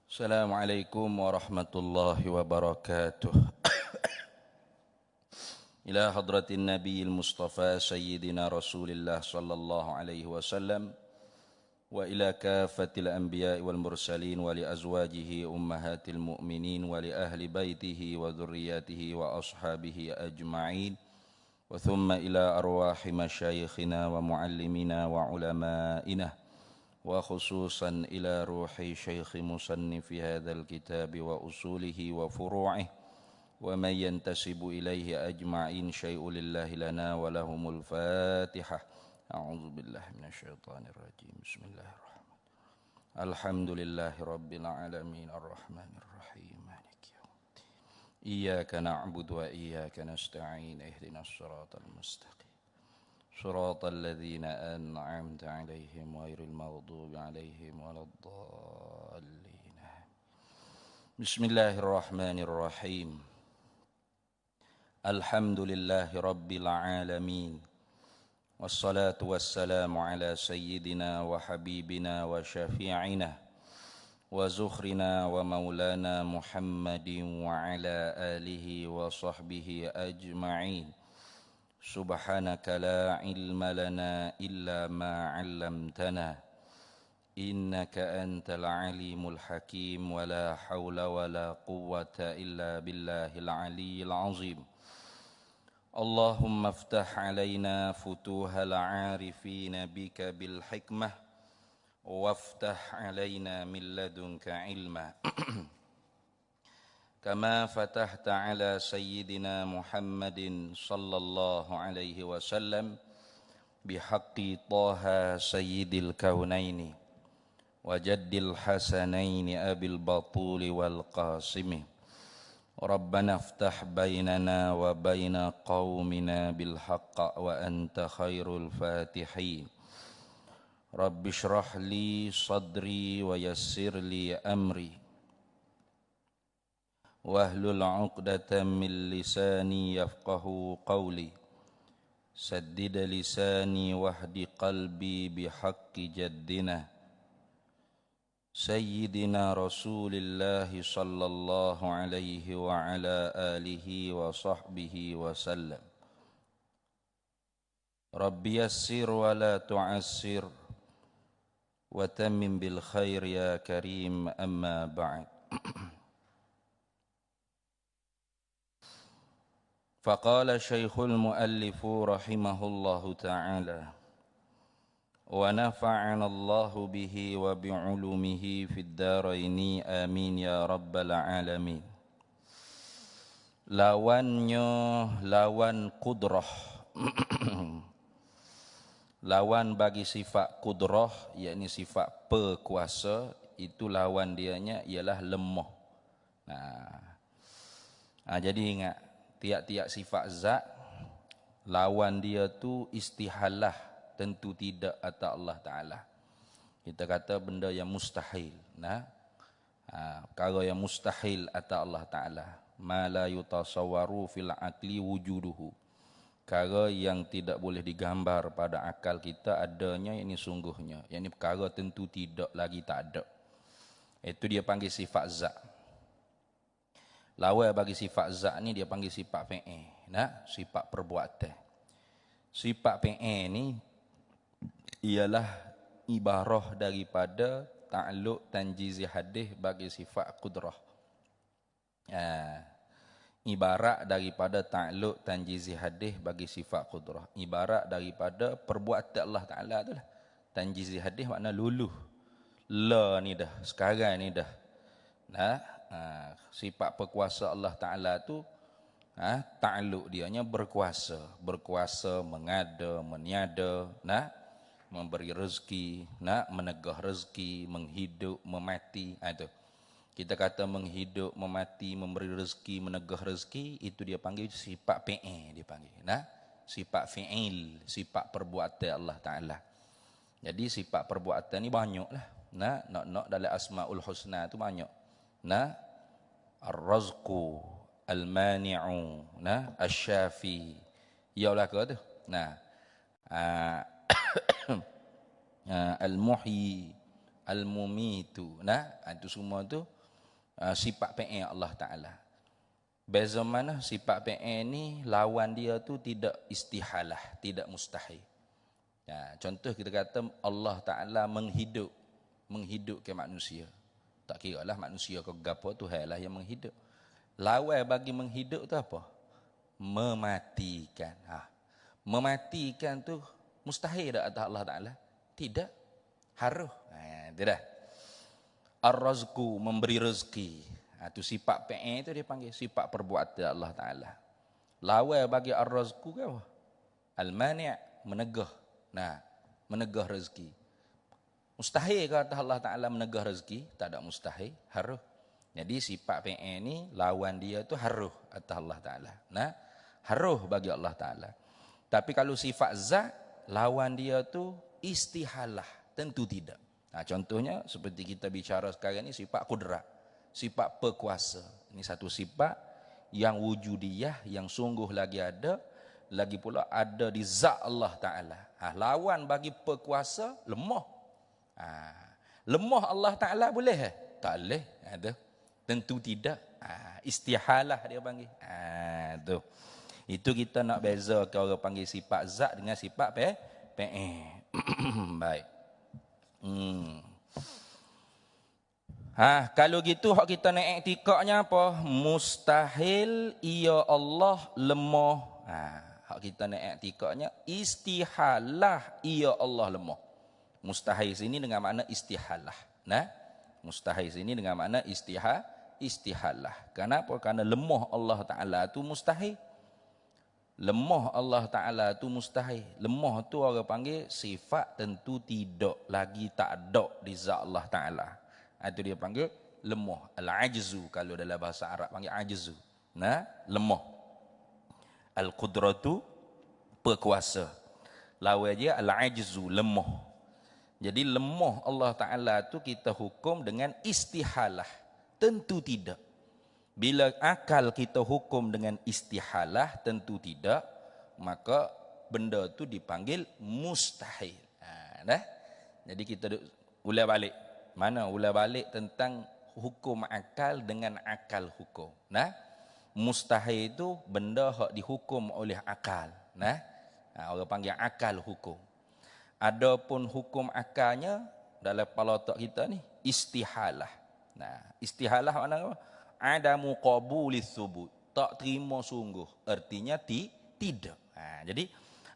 Assalamualaikum warahmatullahi wabarakatuh. Ila hadratin Nabiyil Mustafa Sayyidina Rasulillah sallallahu alaihi wasallam wa ila kafatil anbiya'i wal mursalin wa li azwajihi ummahatil mu'minin wa li ahli baitihi wa dhurriyyatihi wa ashabihi ajma'in wa thumma ila arwahi masyayikhina wa muallimina wa ulama'ina wa khususan ila ruhi syaikh musannif hadzal kitab wa usulihi wa furu'ihi wa man yantasibu ilaihi ajma'in syai'un lillahi lana wa lahumul fatihah. A'udzu billahi minasyaitonir rajim. Bismillahirrahmanirrahim. Alhamdulillahi rabbil alamin arrahmanir rahim maliki yaumiddin. Iyyaka na'budu wa iyyaka nasta'in ihdinas siratal mustaqim. Siratal ladzina an'amta 'alaihim ghairil maghdubi 'alaihim waladdallin. Bismillahirrahmanirrahim. Alhamdulillahi rabbil alamin. Wassalatu wassalamu ala sayyidina wa habibina wa syafi'ina wa zukhrina wa maulana Muhammadin wa ala alihi wa sahbihi ajma'in. Subhanaka la ilma lana illa ma 'allamtana innaka antal alimul hakim wa la hawla wa la quwwata illa billahil aliyyil azim. Allahumma aftah alaina futuhal arifina bika bil hikmah waftah alaina min ladunka ilma kama fatahta ala sayyidina Muhammadin sallallahu alaihi wasallam bihaqqi Taha sayyidil kaunaini wa jaddil hasanaini abil batuli wal qasimi. Rabbana aftah bainana wa baina qaumina bil haqq wa anta khairul fatihin. Rabbi shrah li sadri wa yassir li amri wahlul 'uqdatam min lisani yafqahu qawli. Saddid lisani wahdi qalbi bihaqqi jaddina Sayyidina Rasulillah sallallahu alaihi wa ala alihi wa sahbihi wa sallam. Rabbi yassir wa la tu'assir wa tammim bil khair ya karim, amma ba'd. Faqala syekhul muallifu rahimahullahu ta'ala wa nafa'ana Allahu bihi wa bi'ulumihi fid dharaini amin ya rabbal alamin. Lawannya lawan kudrah. Lawan bagi sifat kudrah, yakni sifat perkuasa, itu lawan dianya ialah lemah. Jadi ingat, tiap-tiap sifat zat lawan dia tu istihalah, tentu tidak atas Allah Ta'ala. Kita kata benda yang mustahil. Perkara yang mustahil atas Allah Ta'ala. Ma la yutasawwaru fil aqli wujuduhu. Perkara yang tidak boleh digambar pada akal kita adanya, ini sungguhnya. Yang ini perkara tentu tidak lagi tak ada. Itu dia panggil sifat zat. Lawan bagi sifat zat ni dia panggil sifat fi'il. Sifat perbuatan. Sifat fi'il ni ialah ibarah daripada ta'alluq tanjizi hadis bagi sifat qudrah. Ibarat daripada ta'alluq tanjizi hadis bagi sifat qudrah. Ibarat daripada perbuatan Allah Ta'ala tu lah. Tanjizi hadis makna luluh. La ni dah, sekarang ni dah. Sifat perkuasa Allah Ta'ala tu ta'alluq dianya berkuasa. Berkuasa, mengada, meniada, memberi rezeki, menegah rezeki, menghidup, memati. Itu kita kata menghidup, memati, memberi rezeki, menegah rezeki, itu dia panggil sifat fi'il, dia panggil. Sifat fi'il, sifat perbuatan Allah Ta'ala. Jadi sifat perbuatan ni banyaklah. Nak dalam Asmaul Husna tu banyak. Ar-Razqu, Al-Mani'u, Asy-Syafi. Yalah ke tu? Al-Muhyi, Al-Mumitu. Nah, itu semua tu sifat fi'il Allah Ta'ala. Beza mana sifat fi'il ni lawan dia tu tidak istihalah, tidak mustahil. Ya, contoh kita kata Allah Ta'ala menghidupkan manusia. Tak kira lah manusia ke gapo, Tuhan lah yang menghidup. Lawan bagi menghidup tu apa? Mematikan. Mematikan tu mustahil tak atas Allah Ta'ala? Tidak. Harus. Tidak. Ar-razqu, memberi rezeki. Itu sifat fi'il itu dia panggil sifat perbuatan Allah Ta'ala. Lawan bagi ar-razqu ke apa? Al-mani', menegah. Nah, menegah rezeki. Mustahil ke atas Allah Ta'ala menegah rezeki? Tak ada mustahil, harus. Jadi sifat fi'il ni lawan dia tu harus atas Allah Ta'ala. Nah, harus bagi Allah Ta'ala. Tapi kalau sifat zat, lawan dia tu istihalah, tentu tidak. Nah, contohnya seperti kita bicara sekarang ni sifat kudrat, sifat berkuasa. Ini satu sifat yang wujudiyah, yang sungguh lagi ada, lagi pula ada di zat Allah Ta'ala. Lawan bagi berkuasa, lemah. Lemah Allah Ta'ala boleh? Tak boleh. Tentu tidak. Istihalah dia panggil. Tu. Itu kita nak beza kalau orang panggil sifat zat dengan sifat fi'il. Baik. Kalau gitu hak kita nak i'tikadnya apa? Mustahil ia Allah lemah. Hak kita nak i'tikadnya istihalah ia Allah lemah. Mustahil sini dengan makna istihalah. Nah, mustahil sini dengan makna istihalah. Kenapa? Karena lemah Allah Ta'ala tu mustahil. Lemah Allah Ta'ala tu mustahil. Lemah tu orang panggil sifat tentu tidak lagi tak ada di zat Allah Ta'ala. Itu dia panggil lemah. Al-ajzu, kalau dalam bahasa Arab panggil ajzu. Nah, lemah. Al-qudratu, berkuasa. Lawan dia al-ajzu, lemah. Jadi lemah Allah Ta'ala tu kita hukum dengan istihalah. Tentu tidak. Bila akal kita hukum dengan istihalah, tentu tidak, maka benda tu dipanggil mustahil. Jadi kita ulang balik. Mana ulang balik tentang hukum akal dengan akal hukum. Mustahil itu benda yang dihukum oleh akal. Orang panggil akal hukum. Adapun hukum akalnya dalam kepala otak kita ni istihalah. Istihalah makna apa? Adamu qabulis subut, tak terima sungguh, artinya tidak. Jadi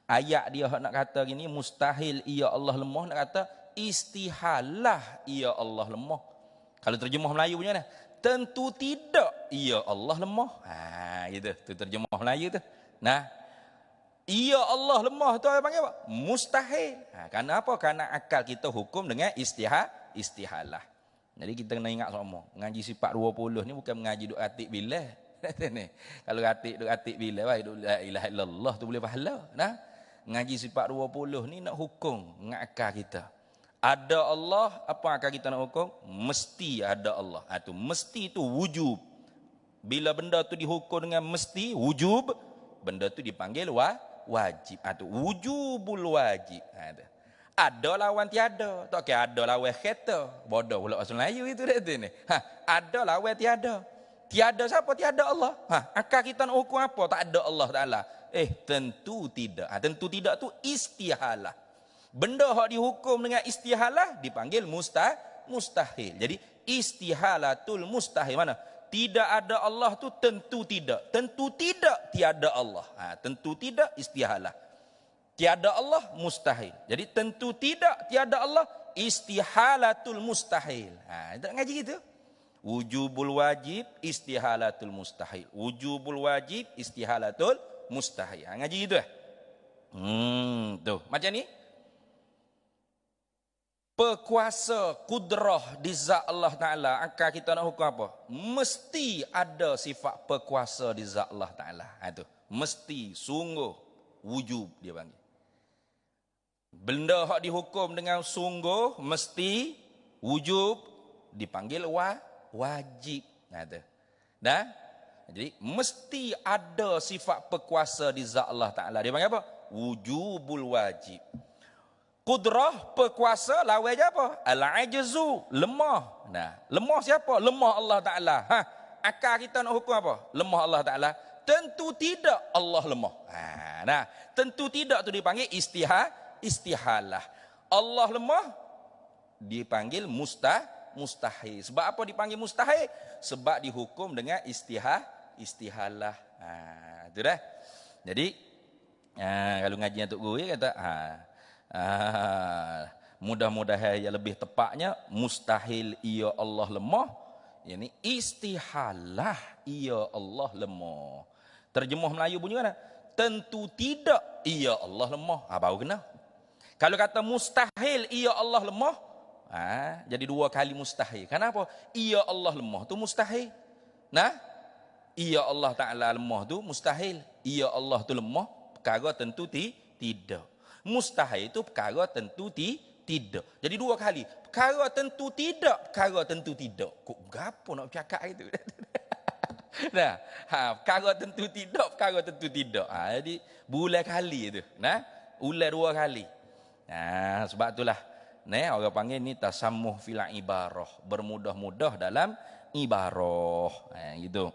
ayat dia nak kata gini, mustahil ia Allah lemah, nak kata istihalah ia Allah lemah. Kalau terjemah Melayu punya tentu tidak ia Allah lemah. Gitu tu terjemah Melayu tu. Ia Allah lemah tu apa panggil apa? Mustahil. Kenapa? Karena akal kita hukum dengan istihalah. Jadi kita kena ingat semua. Mengaji sifat 20 ni bukan mengaji duk atik bila. Kalau duk atik bila, baik duk la ilaha illallah tu boleh pahala. Mengaji sifat 20 ni nak hukum dengan akal kita. Ada Allah, apa akal kita nak hukum? Mesti ada Allah. Tu mesti tu wujub. Bila benda tu dihukum dengan mesti, wujub, benda tu dipanggil wajib. Tu wujubul wajib. Ada lawan tiada. Tak kira ada lawan kereta. Bodoh pula bahasa Melayu itu ni. Ada lawan tiada. Tiada siapa? Tiada Allah. Akal kita nak hukum apa? Tak ada Allah Ta'ala. Tentu tidak. Tentu tidak tu istihalah. Benda yang dihukum dengan istihalah dipanggil mustahil. Jadi istihalatul mustahil mana? Tidak ada Allah tu tentu tidak. Tentu tidak tiada Allah. Tentu tidak istihalah. Tiada Allah mustahil. Jadi tentu tidak tiada Allah istihalatul mustahil. Tak ngaji gitu. Wujubul wajib istihalatul mustahil. Wujubul wajib istihalatul mustahil. Ngaji gitu tuh. Macam ni. Perkuasa kudrah di zat Allah Ta'ala. Akal kita nak hukum apa? Mesti ada sifat perkuasa di zat Allah Ta'ala. Itu. Mesti, sungguh, wujub dia panggil. Benda yang dihukum dengan sungguh, mesti, wujub, dipanggil wajib. Jadi, mesti ada sifat perkuasa di zat Allah Ta'ala. Dia panggil apa? Wujubul wajib. Qudrah, perkuasa, lawan je apa? Al-ajzu, lemah. Nah, lemah siapa? Lemah Allah Ta'ala. Akal kita nak hukum apa? Lemah Allah Ta'ala. Tentu tidak Allah lemah. Nah, tentu tidak tu dipanggil istihalah. Allah lemah dipanggil mustahil. Sebab apa dipanggil mustahil? Sebab dihukum dengan istihalah. Itu dah. Jadi kalau ngaji Tok Guru kata mudah-mudahan yang lebih tepatnya mustahil ia Allah lemah, yakni istihalah ia Allah lemah. Terjemah Melayu bunyi mana? Tentu tidak ia Allah lemah. Baru kena. Kalau kata mustahil ia Allah lemah, jadi dua kali mustahil. Kenapa? Ia Allah lemah tu mustahil. Nah, ia Allah Ta'ala lemah tu mustahil. Ia Allah tu lemah, perkara tentu tidak. Mustahil itu perkara tentu tidak. Jadi dua kali. Perkara tentu tidak, perkara tentu tidak. Kok gapo nak cakap itu? Nah, perkara tentu tidak, perkara tentu tidak. Jadi bulan kali itu. Nah, ulang dua kali. Nah, sebab itulah orang panggil ni tasammuh fil ibarah, bermudah-mudah dalam ibarah. Gitu.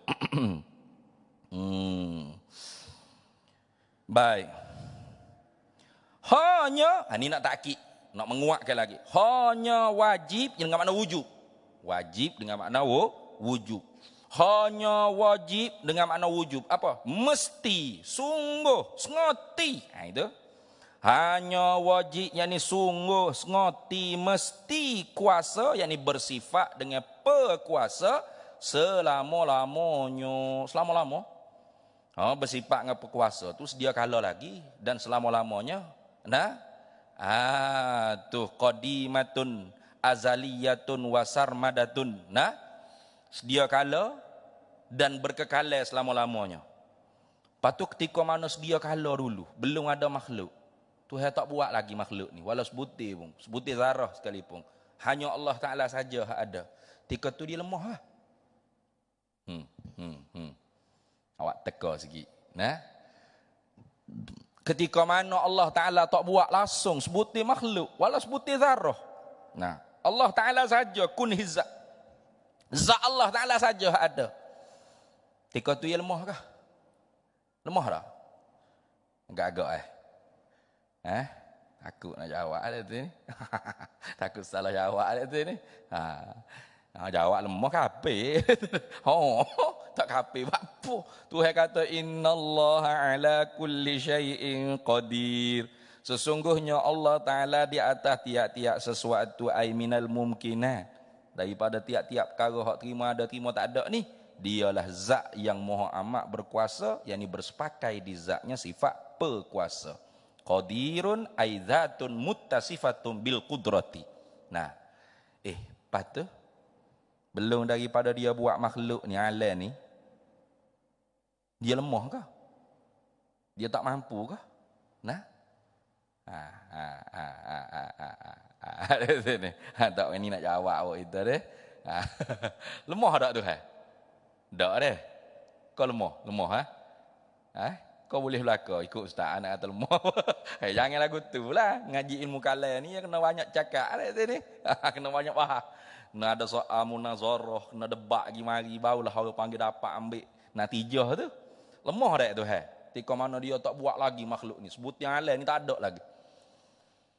Baik. Hanya, ini nak takkid, nak menguatkan lagi. Hanya wajib dengan makna wujub. Wajib dengan makna wujub. Hanya wajib dengan makna wujub. Apa? Mesti, sungguh, sengoti. Itu. Hanya wajib, yakni sungguh, sengoti, mesti kuasa, yakni bersifat dengan perkuasa selama-lamanya. Selama-lama. Bersifat dengan perkuasa tu sedia kala lagi dan selama-lamanya. Nah, tu qadimatun azaliyatun wasarmadatun. Nah, sedia kala dan berkekalan selama-lamanya. Patu ketika mana sedia kala dulu, belum ada makhluk. Tuhan tak buat lagi makhluk ni, walau sebutir pun, sebutir zarah sekalipun. Hanya Allah Ta'ala saja ada. Ketika tu dia lemah lah. Awak teka sikit. Nah, ketika mana Allah Ta'ala tak buat langsung sebutir makhluk, walau sebutir zarah. Nah, Allah Ta'ala saja kun hizat. Zat Allah Ta'ala saja ada. Ketika tu dia lemah kah? Lemah tak? Agak-agak takut nak jawab ada tu ni. Takut salah jawab ada tu ni. Jawab lemah kape. Tak kape apa. Tuhan kata innallaha ala kulli syai'in qadir. Sesungguhnya Allah Ta'ala di atas tiap-tiap sesuatu ay minal mumkinat. Daripada tiap-tiap perkara hak terima ada terima tak ada ni, dialah zat yang maha amat berkuasa, yakni bersepakai di zatnya sifat perkuasa. Qadirun aidzatun muttasifatun bil qudrati. Nah, patut belum daripada dia buat makhluk ni alam ni, dia lemah kah? Dia tak mampu kah? Nah. Tak ini nak jawab awak itu deh. Lemah tak tu hai? Tak deh. Kau lemah kau boleh belaka ikut ustaz anak kata lemah. Jangan lagu tu lah. Ngaji ilmu kalam ni kena banyak cakap lah ni. Kena banyak faham. Kena ada soal munazarah, kena debat lagi mari barulah orang panggil dapat ambil natijah tu. Lemah dak tu hai. Ketika mana dia tak buat lagi makhluk ni. Sebut yang alam ni tak ada lagi.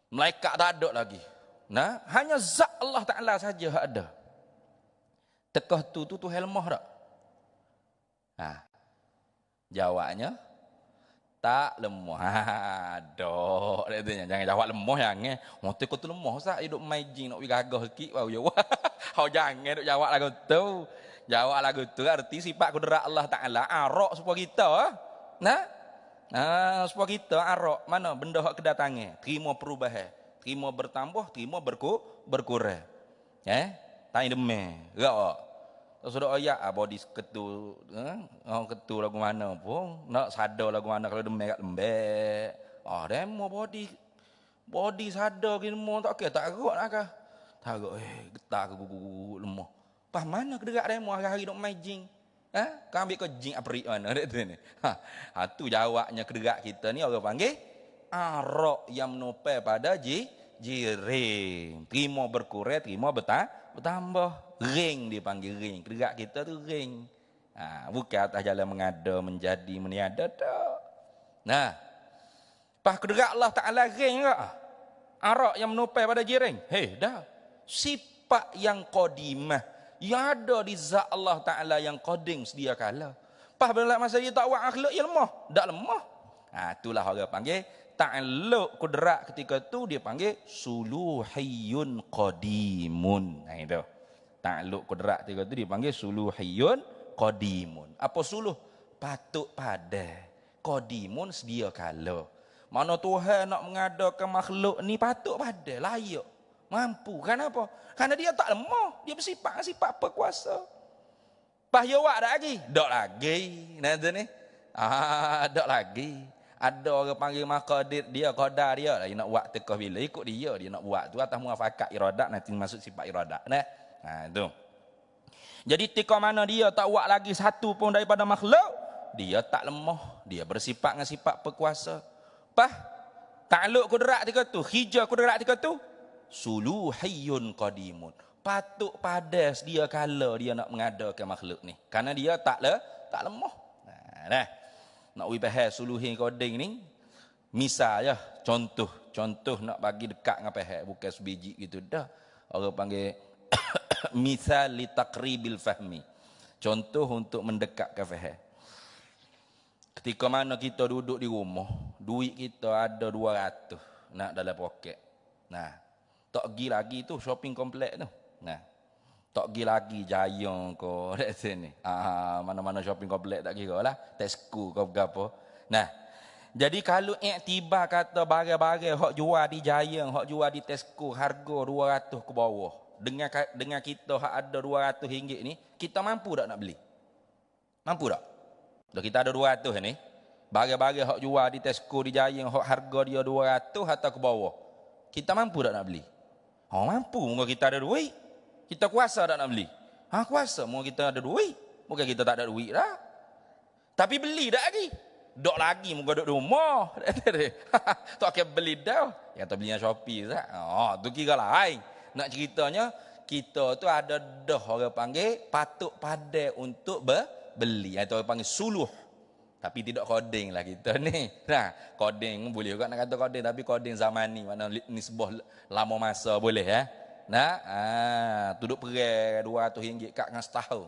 Malaikat tak ada lagi. Nah, hanya zat Allah Ta'ala saja ada. Tekah tu Tuhan lemah tak? Jawabnya tak lemah. Dok, jangan jawab lemah jangan. Motor kau tu lemah sah hidup main nak gagah sikit baru jawab. Jangan duk jawab lagu tu. Jawab lagu tu arti sifat kudrat Allah Ta'ala arak supaya kita. Supaya kita arak mana benda hak kedatangan, terima perubahan, terima bertambah, terima berkurang. Tanya demam. Gerak. Sudah ayat body ketu, ketu lagu mana pun, nak sadar lagu mana kalau demam kat lembek. Demo body sadar ke demo tak ke tak gerak nak kah? Tak gerak getar ke gugu lemah. Pas mana kederak demo hari-hari dok main jing. Kau ambil kau jing aprik mana dak tu ni. Tu jawabnya kederak kita ni orang panggil arak yang menopel pada jiring. Terima berkurang, terima bertambah. Ring dipanggil ring. Gerak kita tu ring. Bukan atas jalan mengada, menjadi, meniada tak. Nah, pas kederak Allah Ta'ala ring tak? Arak yang menupai pada jiring. Dah. Sifat yang qadimah. Yang ada di zat Allah Ta'ala yang qadim sedia kala. Pas bila masa dia tak buat akhlak, dia lemah. Tak lemah. Itulah orang panggil ta'alluq kudrat ketika tu dia panggil suluhiyun qadimun. Itu. Ta'alluq kudrat ketika tu dia panggil suluhiyun qadimun. Apa suluh? Patut pada. Qadimun sedia kala. Mana Tuhan nak mengadakan makhluk ni patut pada, layak, mampu. Kenapa? Karena dia tak lemah, dia bersifat berkuasa. Pas dia buat dak lagi? Dak lagi. Nanti ni. Dak lagi. Ada orang panggil maqadir dia, qadar dia lah. Dia nak buat tekah bila. Ikut dia nak buat tu. Atas muafakat iradat, nanti masuk sifat iradat. Itu. Jadi tika mana dia tak buat lagi satu pun daripada makhluk, dia tak lemah. Dia bersifat dengan sifat berkuasa. Pah, ta'alluq kudrat tika tu. Hijau kudrat tika tu. Suluhiyun qadimun. Patut pada dia kala dia nak mengadakan makhluk ni. Karena dia tak lemah. Nak wibahas suluhin koding ni, misal ya, contoh nak bagi dekat dengan pahak, bukan sebiji gitu dah. Orang panggil misal li taqribil fahmi. Contoh untuk mendekatkan faham. Ketika mana kita duduk di rumah, duit kita ada 200 nak dalam poket. Tak pergi lagi tu shopping komplek tu. Tak pergi lagi Jayong ko dekat sini. Mana-mana shopping komplek tak kira lah. Tesco ko apa. Jadi kalau iktibar kata barang-barang hok jual di Jayong, hok jual di Tesco harga 200 ke bawah. Dengan kita hak ada 200 ringgit ni, kita mampu tak nak beli? Mampu tak? Kalau kita ada 200 ni, barang-barang hok jual di Tesco di Jayong hok harga dia 200 atau ke bawah. Kita mampu tak nak beli? Mampu, moga kita ada duit. Kita kuasa tak nak beli? Kuasa. Mau kita ada duit. Bukan kita tak ada duit dah. Tapi beli tak lagi. Dok lagi. Muka duduk rumah. Tak kira beli dah. Yang tak belinya Shopee. Tu kira lain. Nak ceritanya, kita tu ada dah orang panggil patut pada untuk beli. Itu orang panggil suluh. Tapi tidak coding lah kita ni. Coding boleh juga nak kata coding. Tapi coding zaman ni. Mana nisbah lama masa boleh ya. Duduk perai 200 ringgit kat dengan setahun.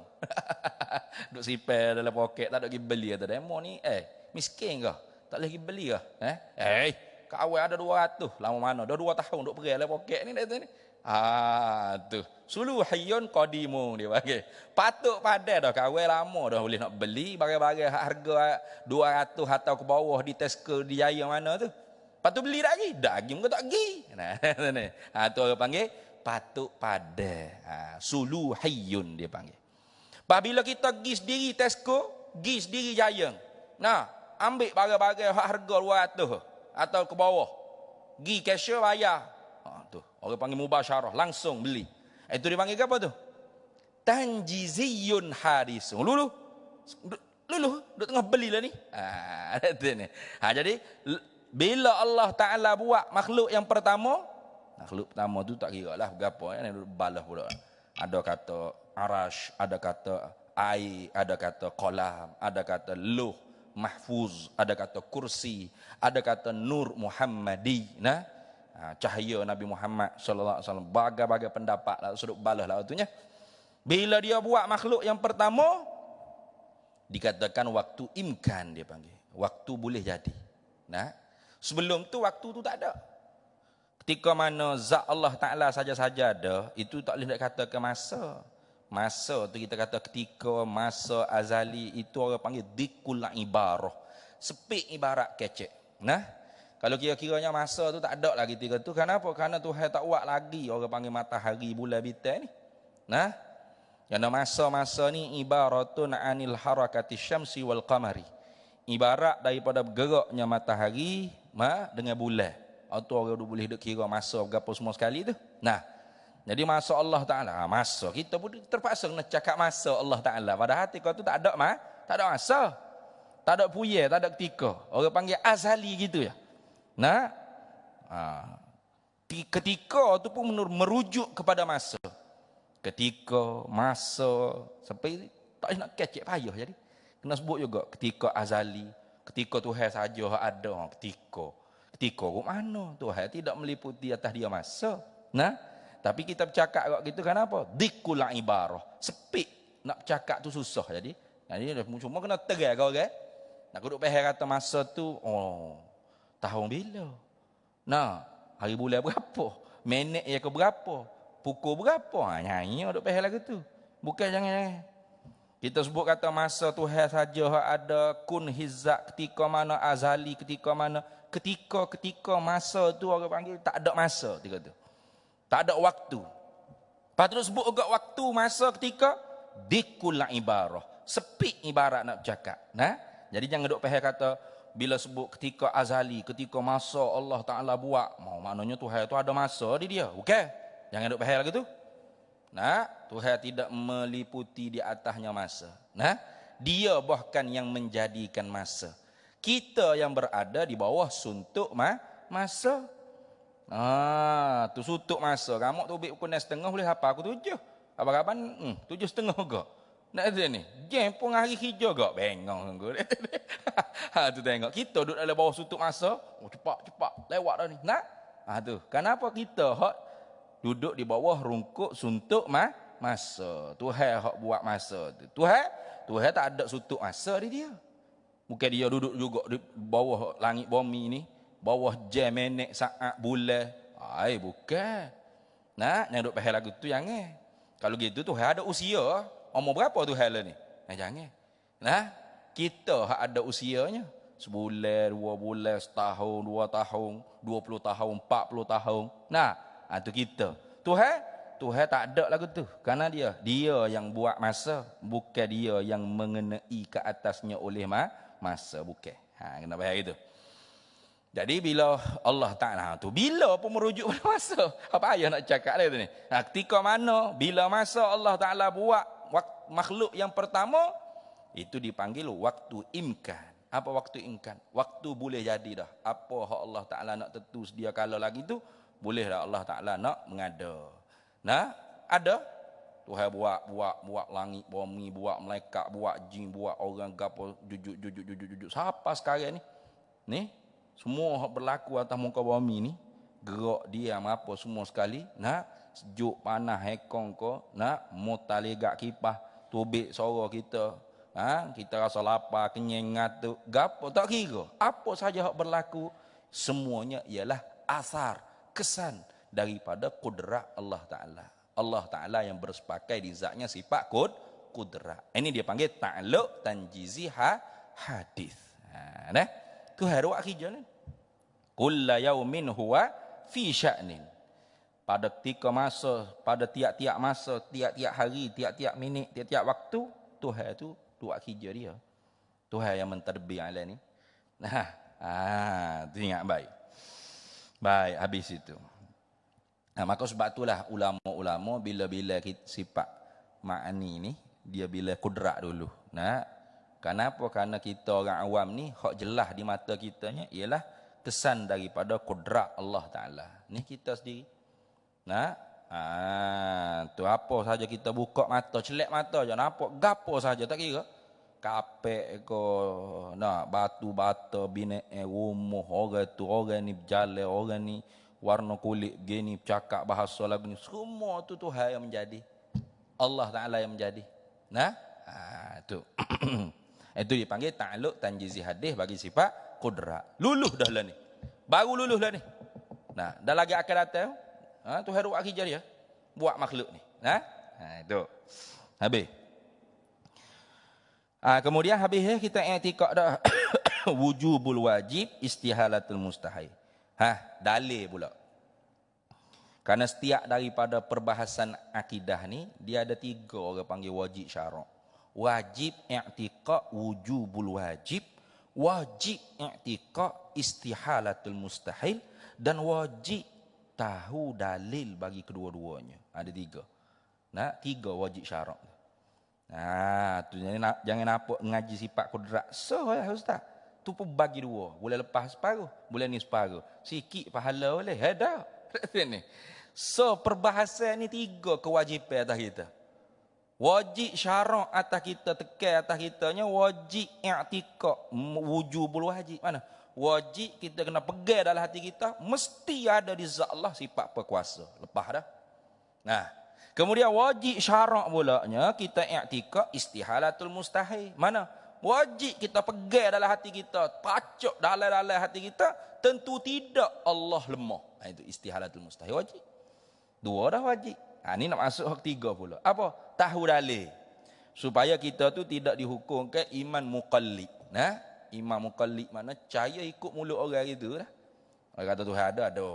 Duduk sipel dalam poket, tak ada pergi beli kata demo ni. Miskin ke? Tak boleh pergi beli ke? Kat awal ada 200, lama mana? Dah 2 tahun duduk perai dalam poket ni. Tu. Suluhiyun qadimun dia panggil. Patut pada dah kat awal lama dah boleh nak beli barang-barang harga 200 atau ke bawah di Tesco di Jaya mana tu. Patut beli tak lagi? Tak lagi, muka tak lagi. Tu orang panggil patut pada. Suluhiyun dia panggil. Bila kita pergi sendiri Tesco, pergi sendiri Jayang. Ambil barang-barang harga 200 atau ke bawah. Pergi cashier bayar. Tu. Orang panggil mubasyarah, langsung beli. Itu dia panggil apa tu? Tanjiziyun hadisun. Lulu, duk tengah beli lah ni. Jadi, bila Allah Ta'ala buat makhluk yang pertama, makhluk pertama tu tak kira lah berapa ya, balas pula. Ada kata arash, ada kata air, ada kata qalam, ada kata luh mahfuz, ada kata kursi, ada kata nur Muhammadi, cahaya Nabi Muhammad sallallahu alaihi wasallam. Bagai-bagai pendapat lah sudut balas lah waktunya. Bila dia buat makhluk yang pertama, dikatakan waktu imkan dia panggil. Waktu boleh jadi. Sebelum tu waktu tu tak ada. Ketika mana zat Allah Ta'ala saja-saja ada, itu tak boleh nak katakan masa. Masa tu kita kata ketika, masa azali, itu orang panggil dikul ibarah. Sepik ibarat kecek. Kalau kira-kiranya masa tu tak ada lagi ketika tu. Kenapa? Kerana Tuhan tak buat lagi orang panggil matahari, bulan, bintang ni. Kerana masa-masa ni ibaratun anil harakati syamsi wal qamari. Ibarat daripada bergeraknya matahari dengan bulan. Atau orang boleh duk kira masa berapa semua sekali tu. Jadi masa Allah Ta'ala, masa kita pun terpaksa nak cakap masa Allah Ta'ala. Padahal ketika tu tak ada masa. Tak ada puye, tak ada ketika. Orang panggil azali gitu ya. Ketika tu pun merujuk kepada masa. Ketika, masa, sampai tak nak kecek payah jadi. Kena sebut juga ketika azali, ketika Tuhan saja ada, ketika. Ketika ke mana? Tuhan tidak meliputi atas dia masa. Nah, tapi kita bercakap kat gitu kan apa? Dikul ibarah. Sepik nak bercakap tu susah jadi. Jadi cuma kena terai kau kan. Nak duduk pahal kata masa tu, tahun bila? Nah, hari bulan berapa? Minit ya ke berapa? Pukul berapa? Nyanyi duduk pahal lagu tu. Bukan jangan. Kita sebut kata masa Tuhan saja ada kun hizak ketika mana azali ketika mana ketika masa tu orang panggil tak ada masa dia kata. Tak ada waktu. Lepas tu sebut juga waktu masa ketika dikul ibarah. Sepik ibarat nak bercakap. Nah, jadi jangan duk faham kata bila sebut ketika azali, ketika masa Allah Taala buat, maknanya Tuhan tu ada masa di dia. Okey? Jangan duk faham lagi tu. Nah, Tuhan tidak meliputi di atasnya masa. Nah, dia bahkan yang menjadikan masa. Kita yang berada di bawah suntuk masa. Tu suntuk masa. Kamu tu ubik pukul 6.30 boleh apa? Aku 7. Apa-apa 7.30 juga. Nak ada ni. Jam pun hari hijau juga. Bengong sungguh. Tu tengok. Kita duduk dalam bawah suntuk masa. Cepat. Lewat dah ni. Nak? Tu. Kenapa kita duduk di bawah rungkuk suntuk masa? Tuhan hak buat masa tu. Tuhan tak ada suntuk masa di dia. Bukan dia duduk juga di bawah langit bumi ni, bawah jam, minit, saat, bulan. Bukan. Nak duduk pahal lagu tu jangan. Kalau gitu Tuhan ada usia. Umur berapa Tuhan lah ni? Jangan. Nah, kita hak ada usianya. Sebulan, 2 bulan, setahun, 2 tahun, 20 tahun, 40 tahun. Nah, tu kita. Tuhan tak ada lagu tu. Kerana dia yang buat masa, bukan dia yang mengenai ke atasnya oleh masa, bukan. Kena faham gitu. Jadi bila Allah Taala tu bila pun merujuk pada masa. Apa ayah nak cakap dia tu ni? Ketika mana bila masa Allah Taala buat makhluk yang pertama itu dipanggil waktu imkan. Apa waktu imkan? Waktu boleh jadi dah. Apa hak Allah Taala nak tentu sedia kala lagi tu boleh dah Allah Taala nak mengada. Nah, ada Tuhan buat langit, bumi, buat malaikat, buat jin, buat orang gapo jujur. Siapa sekarang ni? Ni semua hak berlaku atas muka bumi ni, gerak diam apa semua sekali, nah, sejuk panas hekong ko, nah, motalegak kipas, tubik suara kita, kita rasa lapar, kenyang ngatu, gapo tak kira. Apa saja hak berlaku, semuanya ialah asar, kesan daripada kudrat Allah Ta'ala. Allah Ta'ala yang bersepakai di zatnya sifat kudrat. Ini dia panggil ta'alluq tanjizi hadis. Nah, tu haru akhirnya ni. Kulla yaumin huwa fi sya'nin. Pada ketika masa, pada tiap-tiap masa, tiap-tiap hari, tiap-tiap minit, tiap-tiap waktu, Tuhan tu buat kerja dia. Tuhan yang mentadbir alam ni. Nah, tu ingat baik. Baik, habis itu. Maka sebab itulah ulama-ulama bila-bila sifat ma'ani ni dia bila kudrat dulu. Nah, kenapa? Karena kita orang awam ni hak jelas di mata kitanya ialah kesan daripada kudrat Allah Taala. Ni kita sendiri. Nah, tu apa saja kita buka mata, celak mata je nampak gapo saja tak kira. Kapek ko, nah batu bata binek rumah orang tu, orang ni berjalan, orang ni warna kulit gini, cakap bahasa lagu ni, semua tu Tuhan yang menjadi. Allah Ta'ala yang menjadi. Nah, tu. Itu dipanggil ta'alluq tanjizi hadis bagi sifat kudrat. Luluh dah lah ni. Baru luluh lah ni. Nah, dah lagi akan datang. Tuhan ruak kerja dia. Buat makhluk ni. Nah, itu. Habis. Kemudian habis kita i'tiqad dah wujubul wajib istihalatul mustahil. Dalil pula. Karena setiap daripada perbahasan akidah ni dia ada 3 orang panggil wajib syarak. Wajib i'tiqad wujubul wajib, wajib i'tiqad istihalatul mustahil dan wajib tahu dalil bagi kedua-duanya. Ada 3. Nah, 3 wajib syarak. Tu jangan nampak ngaji sifat kudrat. Ustaz. Tu pun bagi 2. Boleh lepas separuh, boleh ni separuh. Sikit pahala boleh. Dah. Ni. So perbahasan ni 3 kewajipan atas kita. Wajib syarak atas kita, tekan atas kitanya wajib i'tikad, wujubul wajib. Mana? Wajib kita kena pegang dalam hati kita, mesti ada di zat Allah sifat berkuasa. Lepas dah. Nah, kemudian wajib syarak pulanya kita i'tikad istihalatul mustahil. Mana? Wajib kita pegang dalam hati kita, pacok dalam hati kita, tentu tidak Allah lemah. Itu istihalatul mustahil wajib. 2 dah wajib. Ini nak masuk hak 3 pula. Apa? Tahu dalil. Supaya kita tu tidak dihukumkan iman muqallid. Nah, iman muqallid mana percaya ikut mulut orang gitu dah. Orang kata Tuhan ada.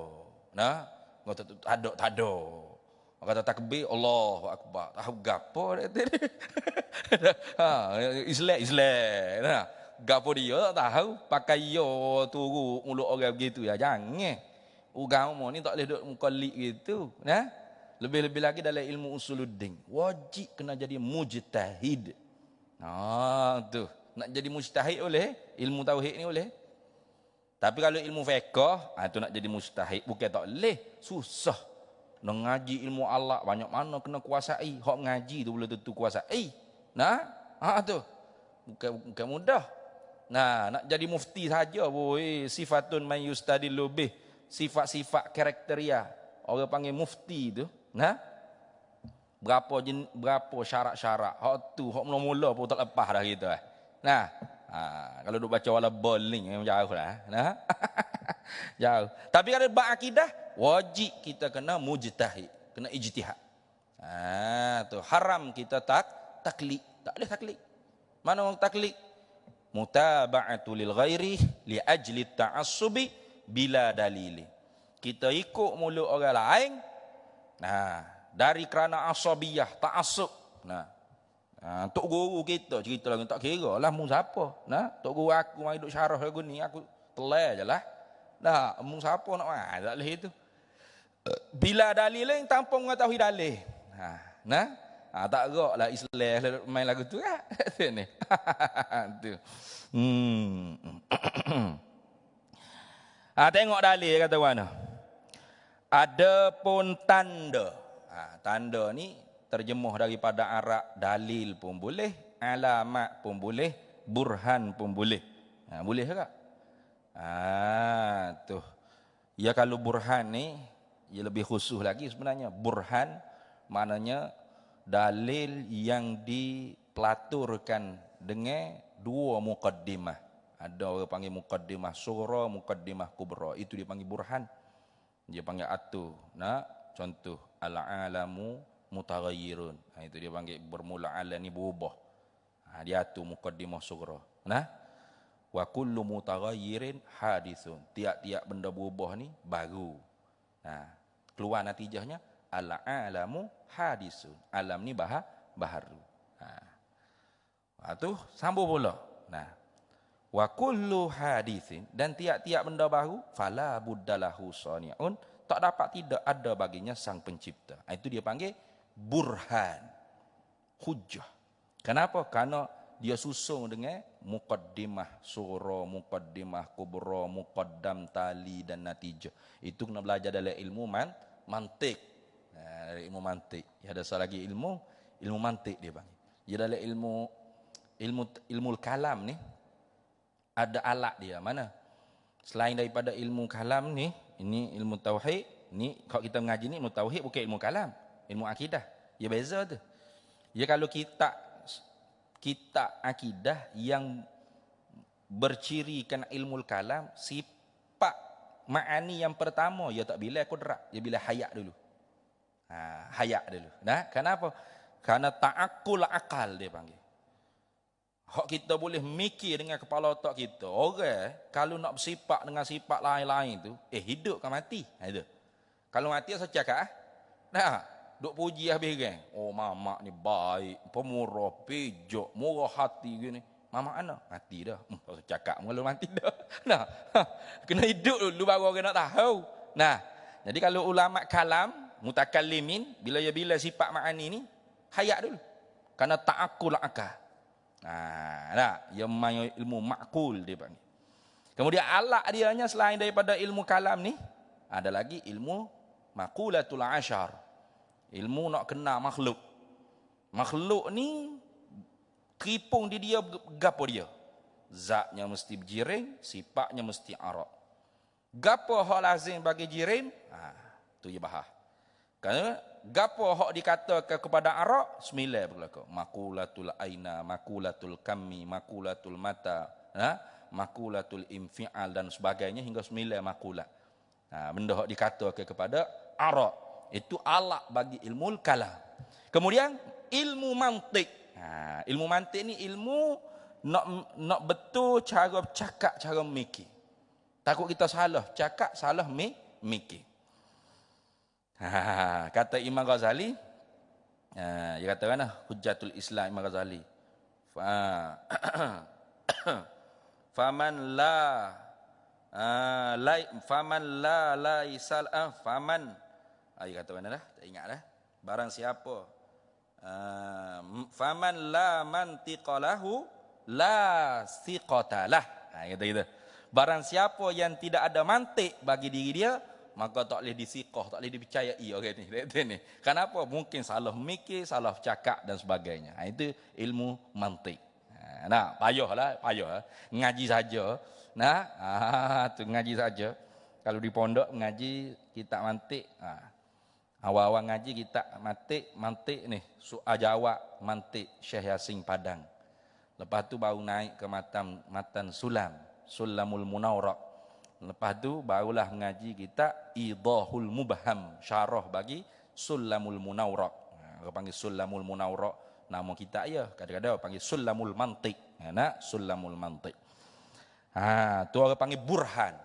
Nah, kata ada tak ada. Orang kata takbir Allahu akbar. Tahu gapo dia. Islam. Nah, gapo dia tak tahu pakai yo turu mulut orang begitu ya. Jangan. Agama ni tak boleh duk muqallid gitu. Nah, lebih-lebih lagi dalam ilmu usuluddin. Wajib kena jadi mujtahid. Tu. Nak jadi mujtahid boleh. Ilmu tauhid ni boleh. Tapi kalau ilmu fiqh, tu nak jadi mujtahid. Bukan tak boleh. Susah. Nak ngaji ilmu Allah. Banyak mana kena kuasai. Hak ngaji tu boleh tentu kuasai. Nah, tu. Bukan mudah. Nah, nak jadi mufti saja. Sifatun man yustadillu bih. Sifat-sifat karakteria. Orang panggil mufti tu. Nah, berapa syarat-syarat. Hak tu, hak mula-mula pun tak lepas dah kita. Nah, kalau duk baca wala bowling memang jauh lah. Nah, jauh. Tapi kalau bab akidah, wajib kita kena mujtahid, kena ijtihad. Tu haram kita taklid. Tak boleh taklid. Mana orang taklid? Mutaba'atu lil ghairi li ajli ta'assubi bila dalili. Kita ikut mulut orang lain. Nah, dari kerana asabiyah, ta'assub. Nah, tok guru kita cerita lagi tak kira lah mu siapa. Nah, tok guru aku mai duk syarah lagu ni, aku telai jelah. Nah, mu siapa nak mai tak leh itu. Bila dalil lain tanpa mengetahui dalil. Nah, tak geraklah Islam main lagu tu kan. Ni. Tu. Tengok dalil kata mana? Adapun tanda. Tanda ni terjemuh daripada Arab, dalil pun boleh, alamat pun boleh, burhan pun boleh. Boleh tak? Tu. Ya kalau burhan ni, ya lebih khusus lagi sebenarnya. Burhan maknanya dalil yang dipelaturkan dengan 2 muqaddimah. Ada orang panggil muqaddimah sughra, muqaddimah kubra. Itu dia panggil burhan. Dia panggil atu. Nah, contoh al-alamu mutaghayyirun. Itu dia panggil bermula alam ni berubah. Dia atu muqaddimah sughra. Nah, wa kullu mutaghayyirin hadithun. Tiap-tiap benda berubah ni baru. Nah, keluar natijahnya al-alamu hadithun. Alam ni baharu. Tu sambung pula. Nah, wa kullu hadithin, dan tiap-tiap benda baru fala buddalahu sani'un, tak dapat tidak ada baginya sang pencipta. Itu dia panggil burhan, hujjah. Kenapa? Karena dia susun dengan muqaddimah sughra, muqaddimah kubra, muqaddam tali dan natijah. Itu kena belajar dalam ilmu mantik. Dari ilmu mantik. Ada satu lagi ilmu mantik dia panggil. Dia dalam ilmu kalam ni ada alat dia mana? Selain daripada ilmu kalam ni, ini ilmu tauhid, ni kalau kita mengaji ni ilmu tauhid bukan ilmu kalam, ilmu akidah. Ya beza tu. Ya kalau kita akidah yang bercirikan ilmu kalam, sifat ma'ani yang pertama ya tak bila kudrat, dia bila hayat dulu. Hayat dulu. Nah, kenapa? Karena ta'akkul akal dia panggil. Hak kita boleh mikir dengan kepala otak kita. Orang kalau nak bersifat dengan sifat lain-lain tu, hidup kan mati. Itu. Kalau mati saya cakap nah, duk puji habis kan. Oh mamak ni baik, pemurah, pejok, murah hati gini. Mamak ana mati dah. Saya cakap kalau mati dah. Nah, kena hidup dulu baru orang nak tahu. Nah, jadi kalau ulama kalam, mutakallimin, bila sifat ma'ani ni hayat dulu. Karena ta'akkul akal. Yang main ilmu makul dia panggil. Kemudian alat dianya selain daripada ilmu kalam ni, ada lagi ilmu Maqulatul ashar. Ilmu nak kenal makhluk. Makhluk ni teripung di dia gapo dia. Zatnya mesti berjirim, sifatnya mesti arak. Gapo hak lazim bagi jirim? Tu je bahas. Kerana gapo hak dikatakan kepada arak? 9 berlaku. Maqulatul aina, maqulatul kammi, maqulatul mata, maqulatul infial dan sebagainya hingga 9 maqulat. Benda hak dikatakan kepada arak. Itu alat bagi ilmu kalam. Kemudian ilmu mantik. Ilmu mantik ni ilmu nak betul cara bercakap, cara mikir. Takut kita salah cakap, salah mikir. Kata Imam Ghazali, dia kata kan Hujjatul Islam Imam Ghazali. Faman la isal faman, dia kata mana dah? Tak ingat dah. Barang siapa faman la mantiqalahu la siqatalah. Kata kita. Barang siapa yang tidak ada mantik bagi diri dia, maka tak boleh disiqah, tak boleh dipercayai orang ni. Kenapa? Mungkin salah mikir, salah cakap dan sebagainya. Itu ilmu mantik. Payah. Ngaji saja. Tu ngaji saja. Kalau di pondok ngaji kitab mantik. Awal-awal ngaji kitab mantik ni. Soal jawab mantik Syekh Yasin Padang. Lepas tu baru naik ke matan Sulamul Munawraq. Lepas tu barulah mengaji kitab Idahul Mubham, syarah bagi Sulamul Munawraq. Orang panggil Sulamul Munawraq nama kitab ya. Kadang-kadang panggil Sulamul Mantiq. Sulamul Mantiq. Tu orang panggil burhan.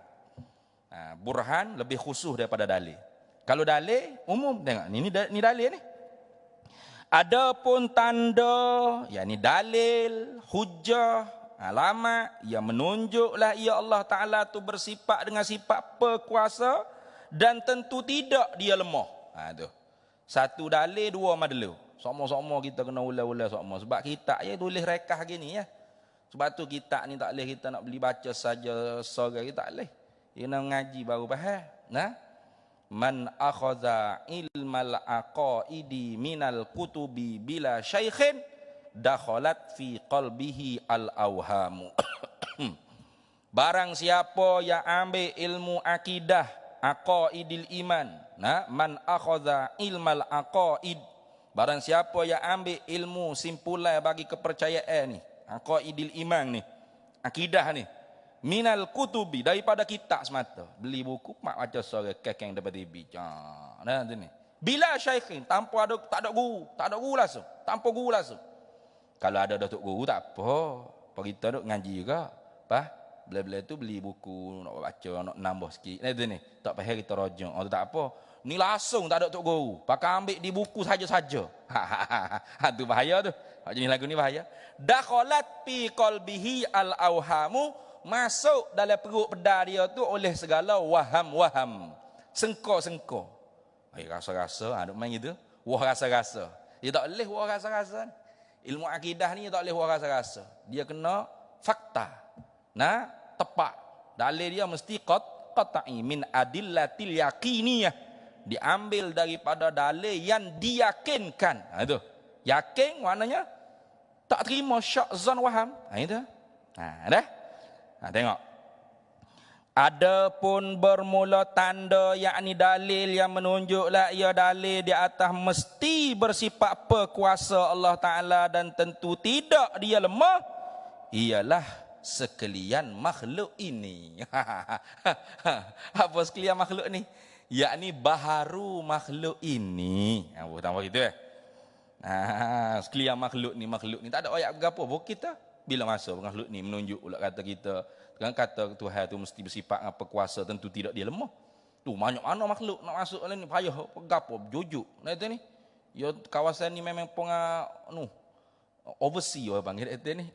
Burhan lebih khusus daripada dalil. Kalau dalil umum, tengok ni dalil ni. Adapun tanda, yakni dalil, hujjah, alamat yang menunjuklah ia Allah Ta'ala tu bersifat dengan sifat perkuasa dan tentu tidak dia lemah. Tu. Satu dalil, dua madlu. Sama-sama kita kena ulang-ulang sama. Sebab kitab je tulis rekah gini ya. Sebab tu kitab ni tak boleh kita nak beli baca saja seorang kita tak boleh. Kena ngaji baru faham. Man akhadha ilmal aqaidi minal kutubi bila syaikhin dakhalat fi qalbihi al-awhamu. Barang siapa yang ambil ilmu akidah, aqaidil iman, man akhadha ilmal aqaid, barang siapa yang ambil ilmu simpulan bagi kepercayaan ni, aqaidil iman ni, akidah ni, minal kutubi, daripada kitab semata. Beli buku mak baca suara kekeng dapat TV. Tu ni. Bila syaikhin, tanpa ada, tak ada guru langsung, tanpa guru langsung. Kalau ada datuk guru tak apa. Kita duk ngaji juga. Bila-bila tu beli buku nak baca, nak nambah sikit. Tu ni. Tak payah kita rojok. Tu tak apa. Ni langsung tak ada datuk guru. Pakai ambil di buku saja-saja. Tu bahaya tu. Jenis lagu ni bahaya. Dakhalat fi qalbihi al-awhamu, masuk dalam perut pedar dia tu oleh segala waham-waham. Sengko-sengko. Rasa-rasa. Duk main gitu. Wah rasa-rasa. Dia tak boleh wah rasa-rasa. Ilmu akidah ni tak boleh wah rasa-rasa. Dia kena fakta. Tepat. Dalil dia mesti qat'i min adillatil yaqiniyah. Diambil daripada dalil yang diyakinkan. Itu. Yakin maknanya tak terima syak zon waham. Itu. Dah. Tengok. Adapun bermula tanda yakni dalil yang menunjuklah ia dalil di atas mesti bersifat perkuasa Allah Ta'ala dan tentu tidak dia lemah, ialah sekalian makhluk ini. Apa sekalian makhluk ni? Yakni baharu makhluk ini. Tambah gitu sekalian makhluk ni tak ada ayat berapa pun kita. Bila masa makhluk ni menunjuk pula kata kita, kan kata Tuhan tu mesti bersifat apa kuasa, tentu tidak dia lemah. Tu banyak mana makhluk nak masuk dalam ni payah gapo jujuk. Itu ni. Ya kawasan ni memang overseas orang panggil itu ni.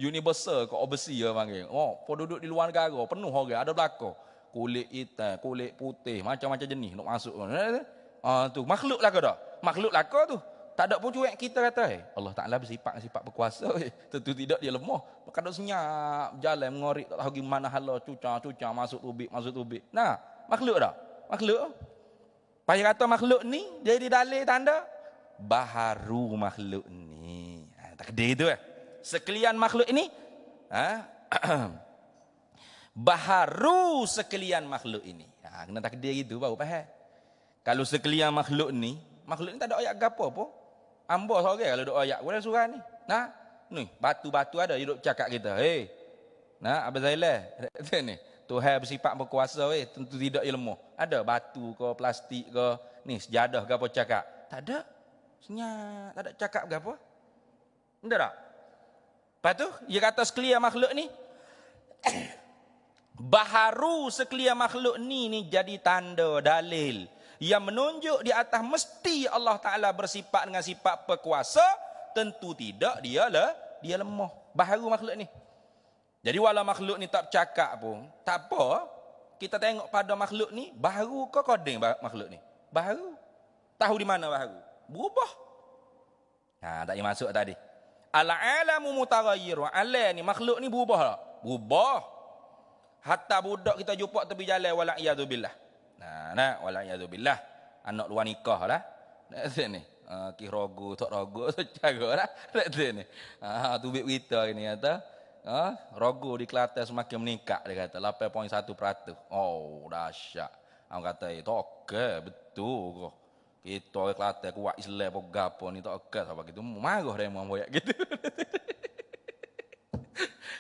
Universal ke overseas orang panggil. Duduk di luar negara penuh orang ada belaka. Kulit hitam, kulit putih, macam-macam jenis nak masuk. Tu makhluk lah ke dah? Makhluk lah ke tu? Tak ada pun cuek kita kata, Allah Ta'ala bersifat berkuasa. Tentu tidak dia lemah. Kadang senyap, jalan mengorek, tak tahu gimana hala, cuca, masuk tubik. Makhluk dah. Makhluk. Payah kata makhluk ni jadi dalil tanda baharu makhluk ni. Takdir itu sekalian makhluk ini baharu sekalian makhluk ini. Kena takdir gitu baru faham. Kalau sekalian makhluk ni tak ada ayat gapo apa. Ambo seorang kalau ada ayat boleh surah ni. Nah, ni batu-batu ada hidup cakap kita. Hey. Nah, apa Zailah? Ni. Tuhan bersifat berkuasa tentu tidak ilmu. Ada batu ke plastik ke ni sejadah ke apa cakap. Tak ada. Senyap, tak ada cakap ke apa. Tidak tak? Lepas tu, dia kata sekalian makhluk ni baharu sekalian makhluk ni jadi tanda dalil yang menunjuk di atas mesti Allah Ta'ala bersifat dengan sifat berkuasa, tentu tidak dia lemah. Baharu makhluk ni. Jadi walau makhluk ni tak bercakap pun, tak apa. Kita tengok pada makhluk ni, baharu ke kodeng makhluk ni? Baharu. Tahu di mana baharu? Berubah. Tak payah masuk tadi. Al-alamu mutaghayyir. Alam ni, makhluk ni berubah tak? Berubah. Hatta budak kita jumpa tepi jalan, wala'iyadzubillah. Wala'iyadzubillah. Anak luar nikah lah. Ni. Kih rogo, tak rogo, secara lah. Ni. Tubik kita ni kata. Rogo di Kelantan semakin meningkat, dia kata 8.1%. Oh, dahsyat. Orang kata, tak okey, betul kau. Kita orang Kelantan kuat Islam apa gapo ni tak okey apa gitu. Marah dia memang boyak gitu.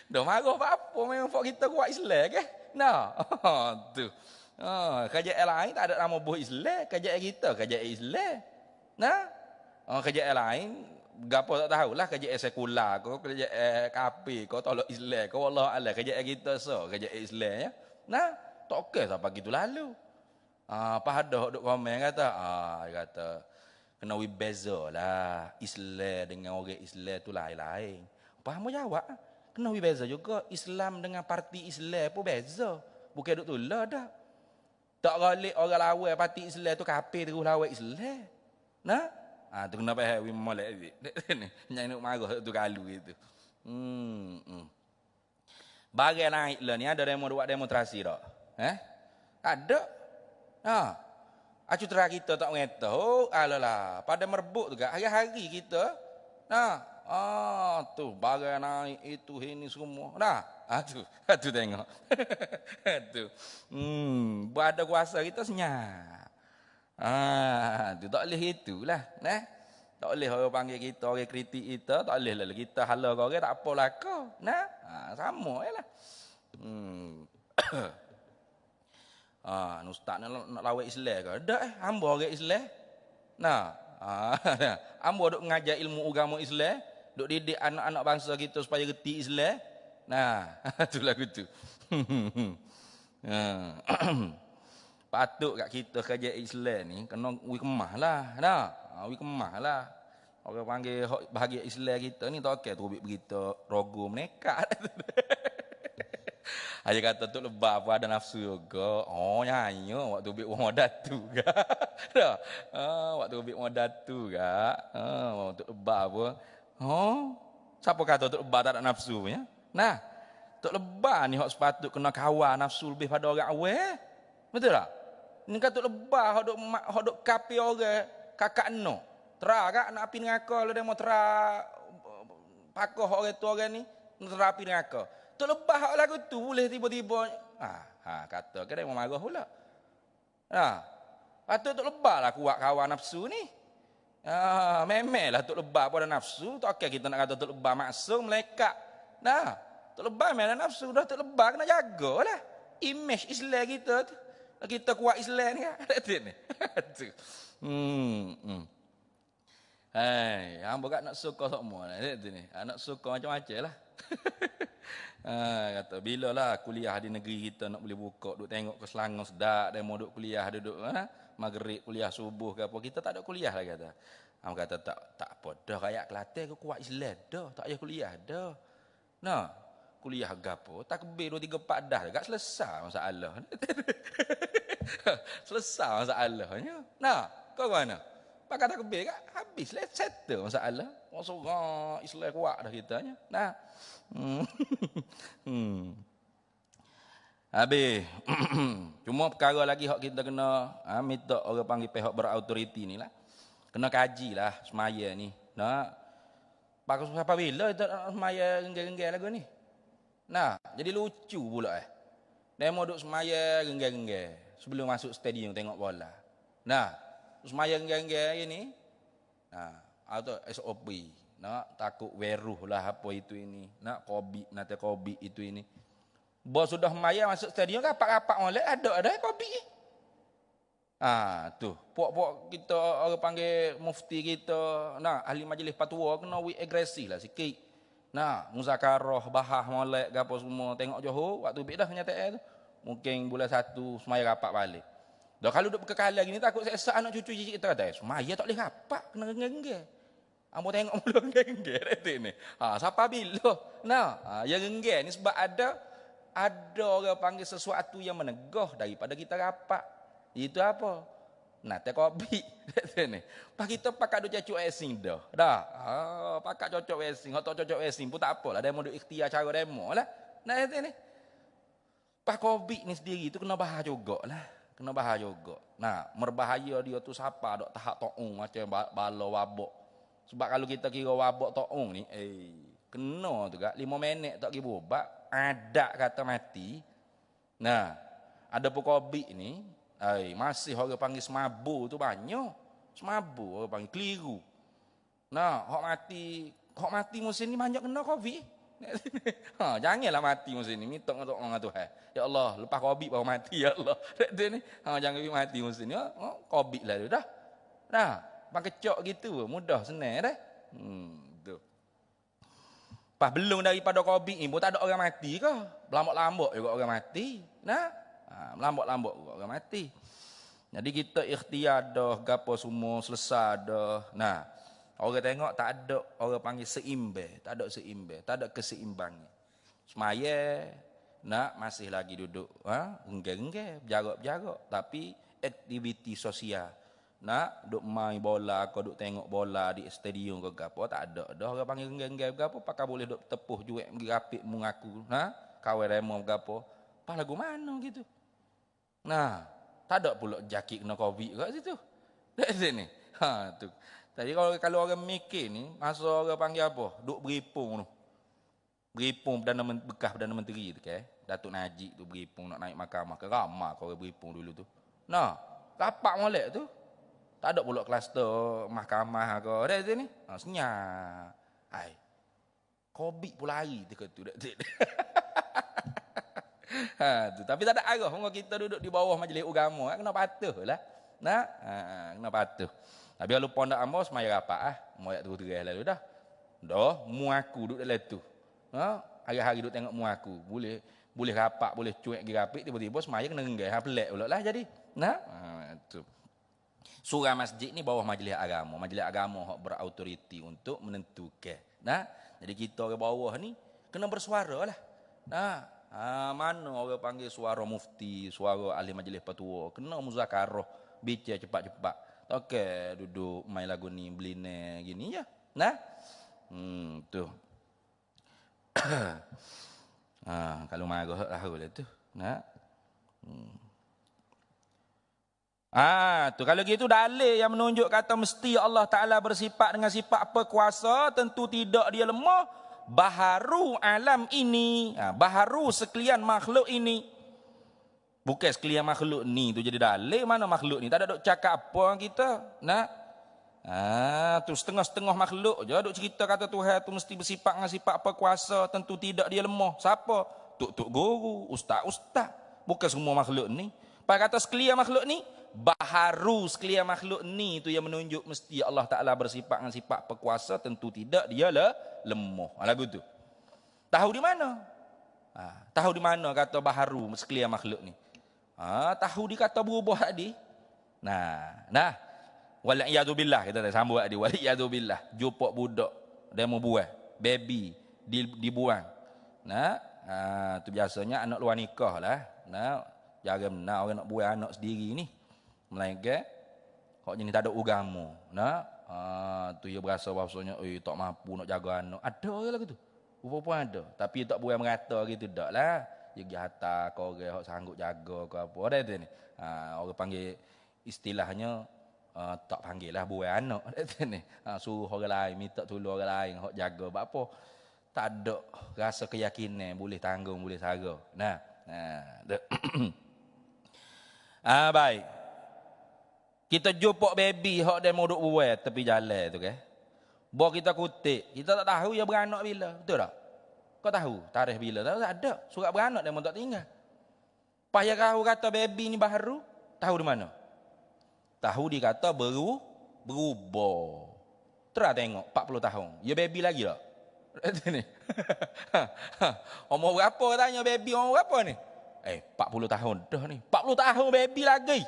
Dah marah apa memang fak kita kuat Islam ke? Nah, tu. Kerajaan lain tak ada nama buah Islam, kerajaan kita kerajaan Islam. Nah, kerajaan lain gapo tak tahulah, kerajaan sekular ko, kerajaan kafir ko, tolak Islam ko, wallah alam kerajaan kita kerajaan Islam ya. Nah, tak okey apa gitu lalu. Pahadah duk komen kata, dia kata kena beza lah Islam dengan orang Islam tu lain-lain. Faham jawab? Kena beza juga Islam dengan parti Islam pun beza. Bukan duk tulah dah. Tak galik orang lawan parti Islam tu kafir terus lawan Islam. Nah, tu kenapa hawi molek ni. Nyai nak marah tu kalu itu. Bagai naik lah ni ada demo buat demonstrasi tak? Ada. Acu terang kita tak mengetahui. Alalah, pada merebut juga hari-hari kita. Tu bagai naik itu ini semua. Tu tengok. Tu. Berada kuasa kita senyap. Tu tak boleh itulah, tak boleh orang panggil kita, orang kritik kita, tak boleh lah kita hala kau orang tak apalah kau. Sama jelah. Ustaz nak lawak Islam ke? Tak hamba orang Islam. Hamba duk mengajar ilmu agama Islam, duk didik anak-anak bangsa kita supaya reti Islam. Tu lagu tu. Patut kat kita kerja Islam ni kena kemah lah. Kemah lah. Orang panggil bahagia Islam kita ni tak okey terubik berita rogo menekat. Aja kata tu lebah apa ada nafsu juga. Nyanyi waktu ubik wong datu ga. Waktu ubik wong datu ga. Waktu lebah apa. Siapa kata tu lebah tak ada nafsu punya? Tok lebah ni hak sepatut kena kawan nafsu lebih pada orang awal. Betul tak? Ni kata lebah hak duk kapi orang kakak no. Tera kak nak api neraka lu demo tera pakoh orang tu orang ni tera api neraka. Tok lebah hak lagu tu boleh tiba-tiba kata ke dia mau marah pula. Patut tok lebah lah kuat kawan nafsu ni. Memelah tok lebah pada nafsu, tak okey kita nak kata tok lebah maksum melekat. Tok lebah memang nafsu dah tok lebah kena jagalah. Image Islam kita tu. Kita kuat Islam ni ada ni. Tu. Hamba kat nak suka semua tu ni. Nak suka macam-macam lah. Kata bila lah kuliah di negeri kita nak boleh buka duk tengok ke Selangor sedap demo duk kuliah duduk maghrib kuliah subuh ke apa kita tak ada kuliah lah kata. Hamba kata tak apa dah rakyat Kelantan ke kuat Islam dah tak payah kuliah dah. Kuliah gapo takbir 2 3 4 dah dekat selesai masalah. Selesai masalahnya. Kau mana? Pakai takbir kan habis settle masalah. Maksudnya Islam kuat dah kitanya. Habis. Cuma perkara lagi hak kita kena minta orang panggil pihak berautoriti ni lah. Kena kaji lah semaya ni. Nah, pakai siapa bila kita nak semaya genggam-genggam lagu ni. Nah, jadi lucu pula Demo duk semaya genggam-genggam sebelum masuk stadium tengok bola. Nah, semaya genggam-genggam ni. Nah, atau SOP. Nah, takut weruh lah apa itu ini. Nak COVID, nanti COVID itu ini. Bos sudah maya masuk stadium rapat-rapat molek ada COVID. Tu, puak-puak kita orang panggil mufti kita, nah ahli majlis fatwa kena agresif lah sikit. Nah, muzakarah, bahas molek gapo semua tengok Johor waktu bid dah kenyataan tu. Mungkin bulan 1 semaya rapat balik. Dah kalau duk berkekala gini takut sesak anak cucu cicit kita kata, semaya tak boleh rapat kena genggam-genggam. Ambo tengok mula genggam ni. Siapa bila? Nah, yang genggam ni sebab ada orang panggil sesuatu yang menegah daripada kita rapat. Itu apa? Nate kopi. Pak kita pakai duk cocok esing dah. Pakai cocok esing, atau cocok esing pun tak apalah. Demo duk ikhtiar cara demo lah. Nah itu ni. Pak kopi ni sendiri tu kena bahaya jugalah. Kena bahaya juga. Nah, merbahaya dia tu siapa dok tahap toong macam bala wabak. Sebab kalau kita kira wabak toong ni, kena tu gak 5 minit tak pergi berubat. Ada kata mati. Nah, ada pun COVID ni, masih orang panggil semabu tu banyak. Semabu orang panggil keliru. Nah, hak mati musim ni banyak kena COVID. Janganlah mati musim ni. Minta dengan Tuhan. Ya Allah, lepas COVID baru mati ya Allah. Ni, jangan mati musim ni. COVID lah tu dah. Nah, pakai cok gitu mudah senang dah. Tu. Pas belum daripada COVID ni pun tak ada orang mati ke? Lambat-lambat juga orang mati. Nah, lambat-lambat juga orang mati. Jadi kita ikhtiar dah, gapo semua selesai dah. Nah, orang tengok tak ada orang panggil seimbang, tak ada keseimbangan. Semaya nak masih lagi duduk, enggak, berjarak, tapi aktiviti sosial. Nak duk main bola, kau duk tengok bola di stadium ke gapo tak ada. Dah orang panggil genggam gapo pakai boleh duk tepuh juek pergi rapik mengaku. Kawan remo gapo. Pas lagu mana gitu. Nah, tak ada pula jakit kena Covid kat situ. Dekat sini. Tu. Tadi kalau orang mikir ni, masa orang panggil apa? Duk beripung tu. Beripung bekas Perdana Menteri tu Datuk Najib tu beripung nak naik mahkamah ke ramah kau orang beripung dulu tu. Nah, rapat molek tu. Tak ada pula kluster mahkamah ke. Ada sini. Senyap. COVID pun lari tu. Tapi tak ada arah. Kita duduk di bawah majlis agama. Kena patuh lah. Kena patuh. Tapi kalau pondak ambo semaya rapat moyak terus-terus lalu dah. Muaku duduk dalam tu. Hari-hari duduk tengok muaku. Boleh rapat, boleh cuek pergi rapik. Tiba-tiba semaya kena renggay. Pelik pula lah jadi. Tu. Surah masjid ni bawah majlis agama. Majlis agama hak berautoriti untuk menentukan. Jadi kita orang bawah ni kena bersuara lah. Mana orang panggil suara mufti, suara ahli majlis fatwa, kena muzakarah, bicara cepat-cepat. Okey, duduk main lagu ni, beli ni, gini je. Tu. Kalau marah lah tu. Tu kalau gitu dalil yang menunjuk kata mesti Allah Ta'ala bersifat dengan sifat perkuasa, tentu tidak dia lemah. Baharu alam ini, baharu sekalian makhluk ini. Bukan sekalian makhluk ni tu jadi dalil, mana makhluk ni? Tak ada duk cakap apa kita. Tu setengah-setengah makhluk je duk cerita kata Tuhan tu mesti bersifat dengan sifat perkuasa, tentu tidak dia lemah. Siapa? Tuk-tuk guru, ustaz-ustaz. Bukan semua makhluk ni. Pada kata sekalian makhluk ni, baharu sekalian makhluk ni tu yang menunjuk mesti Allah Ta'ala bersifat dengan sifat perkuasa, tentu tidak dia lemah. Lagu tu. Tahu di mana? Tahu di mana kata baharu sekalian makhluk ni? Tahu di kata berubah tadi. Nah. Waliyadzubillah kita dah sambung tadi. Waliyadzubillah. Jumpa budak dia mau buah, baby dibuang. Tu biasanya anak luar nikah lah. Jarang orang nak buang anak sendiri ni. Melainkan kok jenis tak ada agama. Tu dia berasa bahasanya tak mampu nak jaga anak. Ada orang lah gitu. Rupa-rupa ada. Tapi tak buang merata gitu dak lah. Pergi hantar kau orang hok sanggup jaga ke apa. Ada tu ni. Orang panggil istilahnya tak panggil lah buah anak. Ada tu ni. Suruh orang lain, minta tolong orang lain hok jaga. Apa? Tak ada rasa keyakinan boleh tanggung, boleh sara. Nah. Baik. Kita jumpa baby hok dia mau duk buat tepi jalan tu kan. Bawa kita kutik, kita tak tahu dia beranak bila. Betul tak? Kau tahu tarikh bila? Tak ada. Surat beranak dia mau tak tinggal. Payah kau kata baby ni baru, tahu di mana? Tahu dia kata berubah. Terus tengok 40 tahun. Ya baby lagi tak? Itu ni. Umur berapa tanya baby umur berapa ni? 40 tahun dah ni. 40 tahun baby lagi.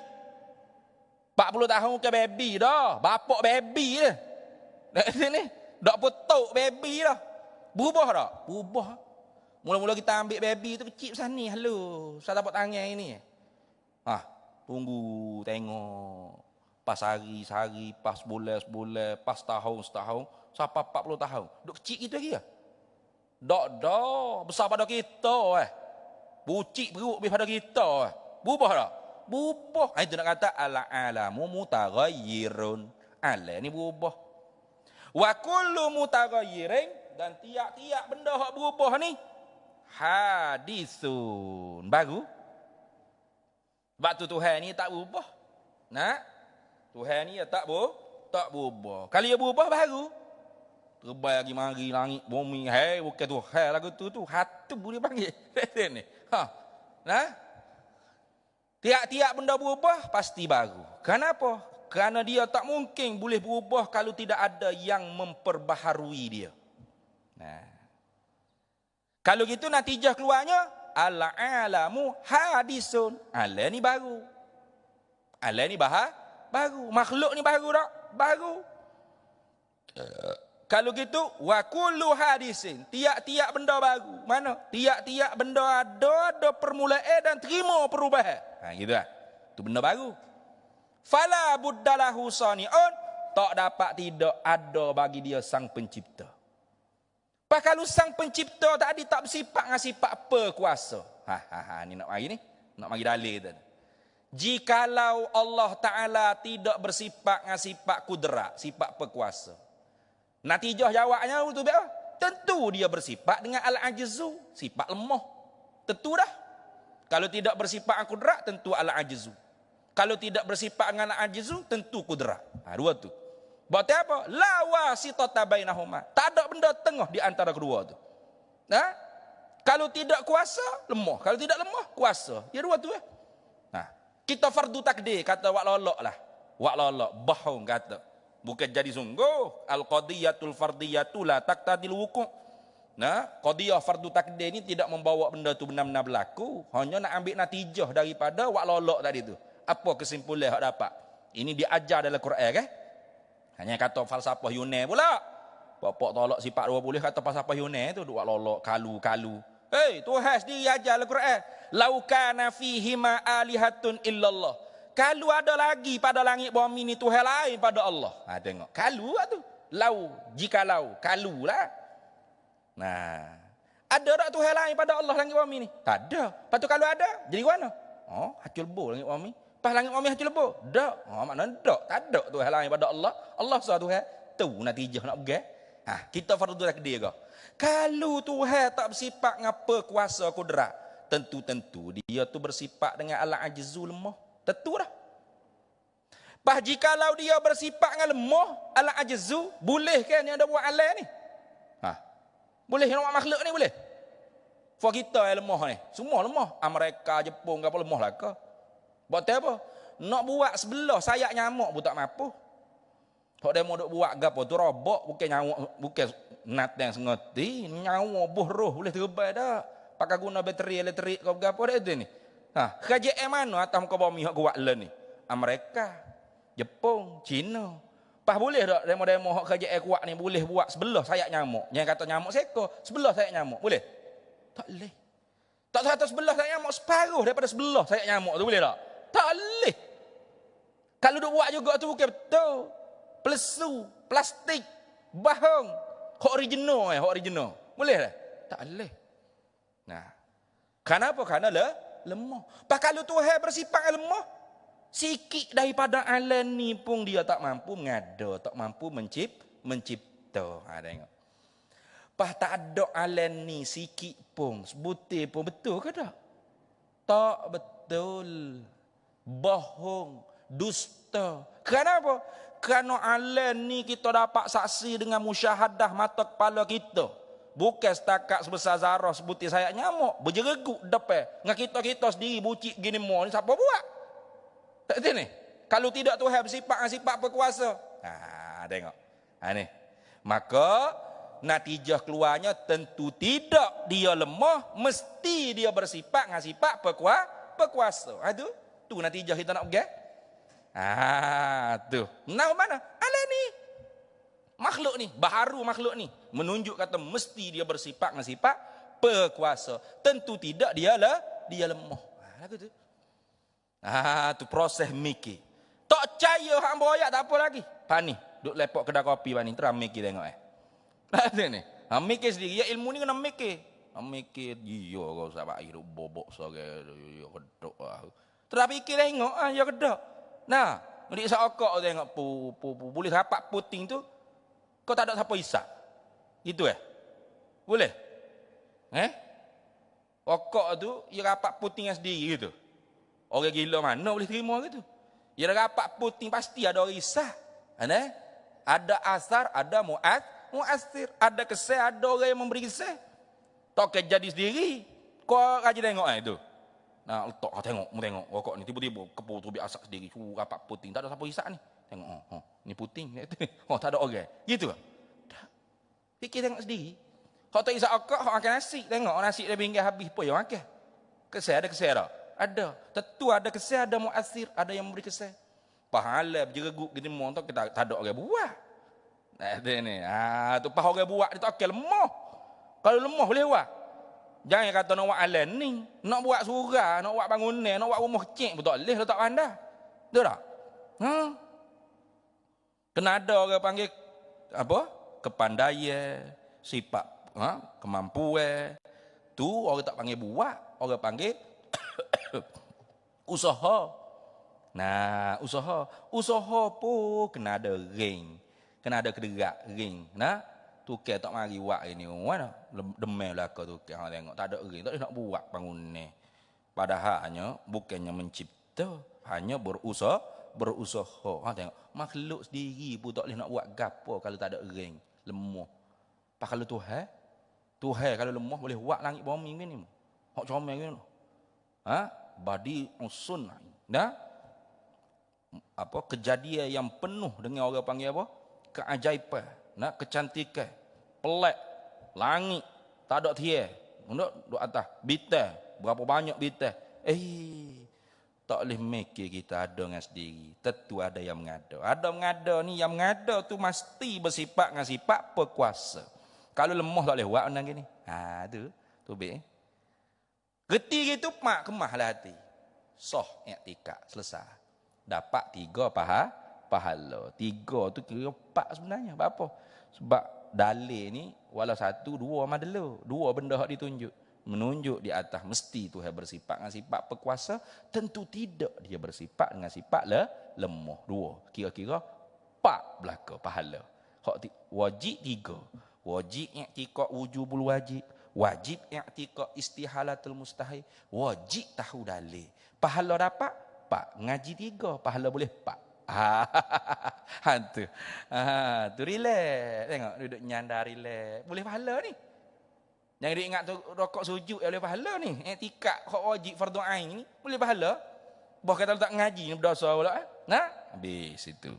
40 tahun ke baby dah. Bapak baby je. Itu ni. Dak putuk baby dah. Berubah tak? Berubah. Mula-mula kita ambil baby tu kecil besar ni. Halo. Saya dapat tangan ini. Tunggu tengok. Pas hari-hari, pas bulan-bulan, pas tahun-setahun, sampai 40 tahun. Duk kecil gitu lagi ya? Dak, besar pada kita Bucik perut lebih pada kita Berubah tak? Berubah. Itu nak kata al-alamu mutaghayyirun. Alam ni berubah. Wa kullu mutaghayyirin, dan tiap-tiap benda hak berubah ni hadisun. Baru. Sebab tu Tuhan ni tak berubah. Tuhan ni tak berubah. Kalau dia berubah baru. Terbang lagi mari langit bumi. Bukan Tuhan lagu tu. Hatu dia panggil. Ni. Tiap-tiap benda berubah pasti baru. Kenapa? Kerana dia tak mungkin boleh berubah kalau tidak ada yang memperbaharui dia. Kalau gitu natijah keluarnya al-alamu hadisun. Alam ni baru. Alam ni baru. Makhluk ni baru tak? Baru. Kalau gitu wa kullu hadisin, tiap-tiap benda baru. Mana? Tiap-tiap benda ada permulaan dan terima perubahan. Gitu lah. Itu benda baru. Fala buddalahu sani'un, tak dapat tidak ada bagi dia sang pencipta. Pas kalau sang pencipta tadi tak bersifat dengan sifat berkuasa. Ni nak mari ni. Nak mari dalil tadi. Jikalau Allah Ta'ala tidak bersifat dengan sifat kudrat, sifat berkuasa. Natijah jawabnya itu apa? Tentu dia bersifat dengan al-ajzu, sifat lemah. Tentu dah. Kalau tidak bersifat dengan kudrat, tentu al-ajzu. Kalau tidak bersifat dengan al-ajzu, tentu kudrat. Dua tu. Berarti apa? La wasitata bainahuma. Tak ada benda tengah di antara kedua tu. Kalau tidak kuasa, lemah. Kalau tidak lemah, kuasa. Ya dua tu. Kita fardu takdir, kata wak lolok lah. Wak lolok, bohong kata. Bukan jadi sungguh. Al-qadiyatul fardiyatu la taqtadil wuku'. Qadiyah fardu takdir ni tidak membawa benda tu benar-benar berlaku. Hanya nak ambil natijah daripada wak lolok tadi tu. Apa kesimpulan yang dapat? Ini diajar dalam Quran kan? Hanya kata falsafah Yunan pula. Bapak tolak sifat 20 kata falsafah Yunan tu wak lolok, kalu-kalu. Tuhan sendiri ajar dalam Quran. Lau kana fihima alihatun illallah. Kalau ada lagi pada langit bumi ni Tuhan lain pada Allah. Tengok. Kalau tu. Lau. Jikalau. Kalau lah. Ada tak Tuhan lain pada Allah langit bumi ni? Tak ada. Lepas tu kalau ada, jadi mana? Hacul lebur langit bumi. Lepas langit bumi hacul lebur? Tak. Maknanya tak. Tak ada Tuhan lain pada Allah. Allah sah Tuhan. Tu natijah nak pegang. Kita fardu takdir ke? Kalau Tuhan tak bersifat dengan kuasa kudrat, tentu-tentu dia tu bersifat dengan al-ajzu lemah. Tentu dah. Bah jikalau dia bersifat dengan lemah, al-ajzu, boleh kan yang ada buat alam ni? Boleh yang buat makhluk ni boleh? For kita yang lemah ni, semua lemah. Amerika, Jepun, apa lemah lah ke? Buat apa? Nak buat sebelah sayap nyamuk pun tak mampu. Kalau dia mau buat gapo tu robot, bukan nyamuk, bukan nat yang sengeti, nyamuk buh roh boleh terbang dah. Pakai guna bateri elektrik kau gapo dah tu ni. Kerajaan mana atas muka bumi hak kuat le ni? Amerika, Jepun, China. Pas boleh tak demo-demo hak kerajaan kuat ni boleh buat sebelah sayap nyamuk. Yang kata nyamuk seekor, sebelah sayap nyamuk. Boleh? Tak boleh. Tak satu sebelah sayap nyamuk separuh daripada sebelah sayap nyamuk tu boleh tak? Tak boleh. Kalau duk buat juga tu bukan betul. Plesu, plastik, bahang. Hak original hak original. Boleh tak? Tak boleh. Kenapa? Karena lemah. Pak kalau Tuhan bersifat lemah, sikit daripada alam ni pun dia tak mampu mengada, tak mampu mencipta. Tengok. Pak tak ada alam ni sikit pun, sebutir pun, betul ke tak? Tak betul. Bohong, dusta. Kenapa? Kerana alam ni kita dapat saksi dengan musyahadah mata kepala kita. Bukan setakat sebesar zarah sebutir sayap nyamuk, berjereguk depan. Dengan kita sendiri bucik gini mo ni siapa buat? Tak betul ni? Kalau tidak Tuhan bersifat berkuasa. Tengok. Ni. Maka natijah keluarnya tentu tidak dia lemah, mesti dia bersifat dengan sifat berkuasa. Tu natijah kita nak pergi. Tu. Nah mana? Alah ni. Makhluk ni, baharu makhluk ni menunjuk kata mesti dia bersifat dengan sifat berkuasa. Tentu tidak dia lemah. Tu. Tu proses mikir. Tak percaya hang boyak tak apa lagi. Pani, duk lepok kedai kopi pani, terang mikir tengok Ada ni. Mikir sendiri, ya ilmu ni kena mikir. Mikir dia kau sahabat air bobok sore ya kedok Terang fikir tengok ya kedok. Nah, ndik sakok tengok boleh rapat puting tu. Kau tak ada siapa hisap. Itu Boleh? Okok tu, ia rapat puting sendiri gitu. Orang gila mana boleh terima gitu. Ia rapat puting pasti ada orang hisap. Ada asar, ada mu'athir. Ada kesih, ada orang yang memberi kesih. Tak jadi sendiri. Kau kaji tengok itu. Nah, letak tengok okok ni tiba-tiba kepul tu biasa sendiri. Rapat puting, tak ada siapa hisap ni. Tengok, ni puting. Tak ada orang. Gitu tak? Fikir tengok sendiri. Kalau tak isap akak, kalau makan nasi. Tengok, nasi dia pinggir habis pun yang makan. Kesih ada tak? Ada. Tentu ada kesih, ada mu'athir, ada yang memberi kesih. Pahala berjereguk gitu, kita tak ada orang buat. Ada ni. Tu pahala orang buat, dia tak okay, lemah. Kalau lemah boleh buat. Jangan kata nak buat alam ni. Nak buat surah, nak buat bangunan, nak buat rumah kecil pun tak boleh, letak pandai. Betul tak? Kena ada orang panggil apa? Kepandaian, sifat, kemampuan. Tu orang tak panggil buat, orang panggil usaha. Nah, usaha pun kena ada ring, kena ada kederak ring. Nah, tukar tak mari buat ini, mana demel lah kau tukar tengok tak ada ring, tak nak buat bangunan. Padahal hanya bukannya mencipta, hanya berusaha. Tengok makhluk sendiri pun tak boleh nak buat gapo kalau tak ada ring, lemah. Pak kalau Tuhan kalau lemah boleh buat langit bumi ni. Hak comel ni. Badi usun. Dah apa kejadian yang penuh dengan orang panggil apa? Keajaiban, kecantikan, pelik, langit, tak ada tiar. Duduk atas bintang, berapa banyak bintang. Tak boleh mikir kita ada dengan sendiri. Tentu ada yang mengada. Ada mengada ni, yang mengada tu mesti bersifat dengan sifat berkuasa. Kalau lemah tak boleh buat benda gini. Tu baik. Reti gitu mak kemahlah hati. Soh i'tikad selesai. Dapat 3 pahala. 3 tu kira 4 sebenarnya. Apa? Sebab dalil ni walau 1, 2 madelo. 2 benda hak ditunjuk. Menunjuk di atas mesti Tuhan bersifat dengan sifat berkuasa, tentu tidak dia bersifat dengan sifat lemah. 2 kira-kira 4 belaka pahala. Hak wajib 3. Wajib i'tikad wujubul wajib i'tikad istihalatul mustahil, wajib tahu dalil. Pahala dapat 4, ngaji 3, pahala boleh 4. Tu relax. Tengok duduk nyandar relax. Boleh pahala ni. Jangan dia ingat tu rokok sujud boleh pahala ni. I'tikad hak wajib fardu ain ni boleh pahala. Bah kata tak ngaji ni berdosa pula. Habis itu.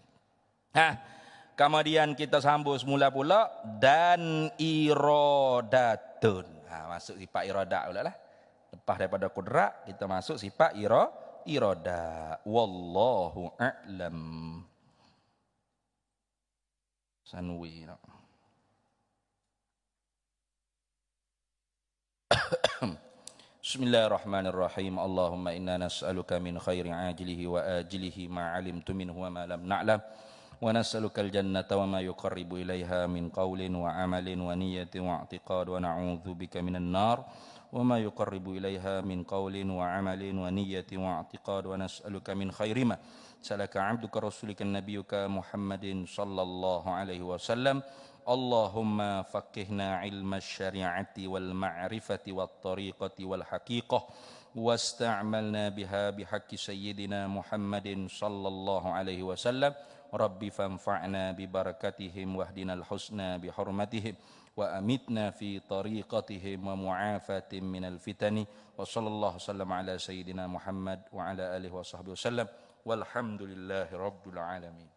Kemudian kita sambung semula pula dan iradatun. Masuk sifat iradat pula lah. Lepas daripada kudrat kita masuk sifat iradat. Wallahu a'lam. Sanwi nak. Bismillahirrahmanirrahim. Allahumma inna nas'aluka min khairi ajilihi wa ajilihi ma 'alimtu minhu wa ma lam na'lam ونسألك الجنة وما يقرب إليها من قول وعمل ونية واعتقاد ونعوذ بك من النار وما يقرب إليها من قول وعمل ونية واعتقاد ونسألك من خير ما سألك عبدك رسولك نبيك محمد صلى الله عليه وسلم اللهم فقهنا علم الشريعة والمعرفة والطريقة والحقيقة واستعملنا بها بحق سيدنا محمد صلى الله عليه وسلم رب فانفعنا ببركتهم واهدنا الحسنى بحرمتهم وأمتنا في طريقتهم ومعافاة من الفتن وصلى الله وسلم على سيدنا محمد وعلى آله وصحبه وسلم والحمد لله رب العالمين.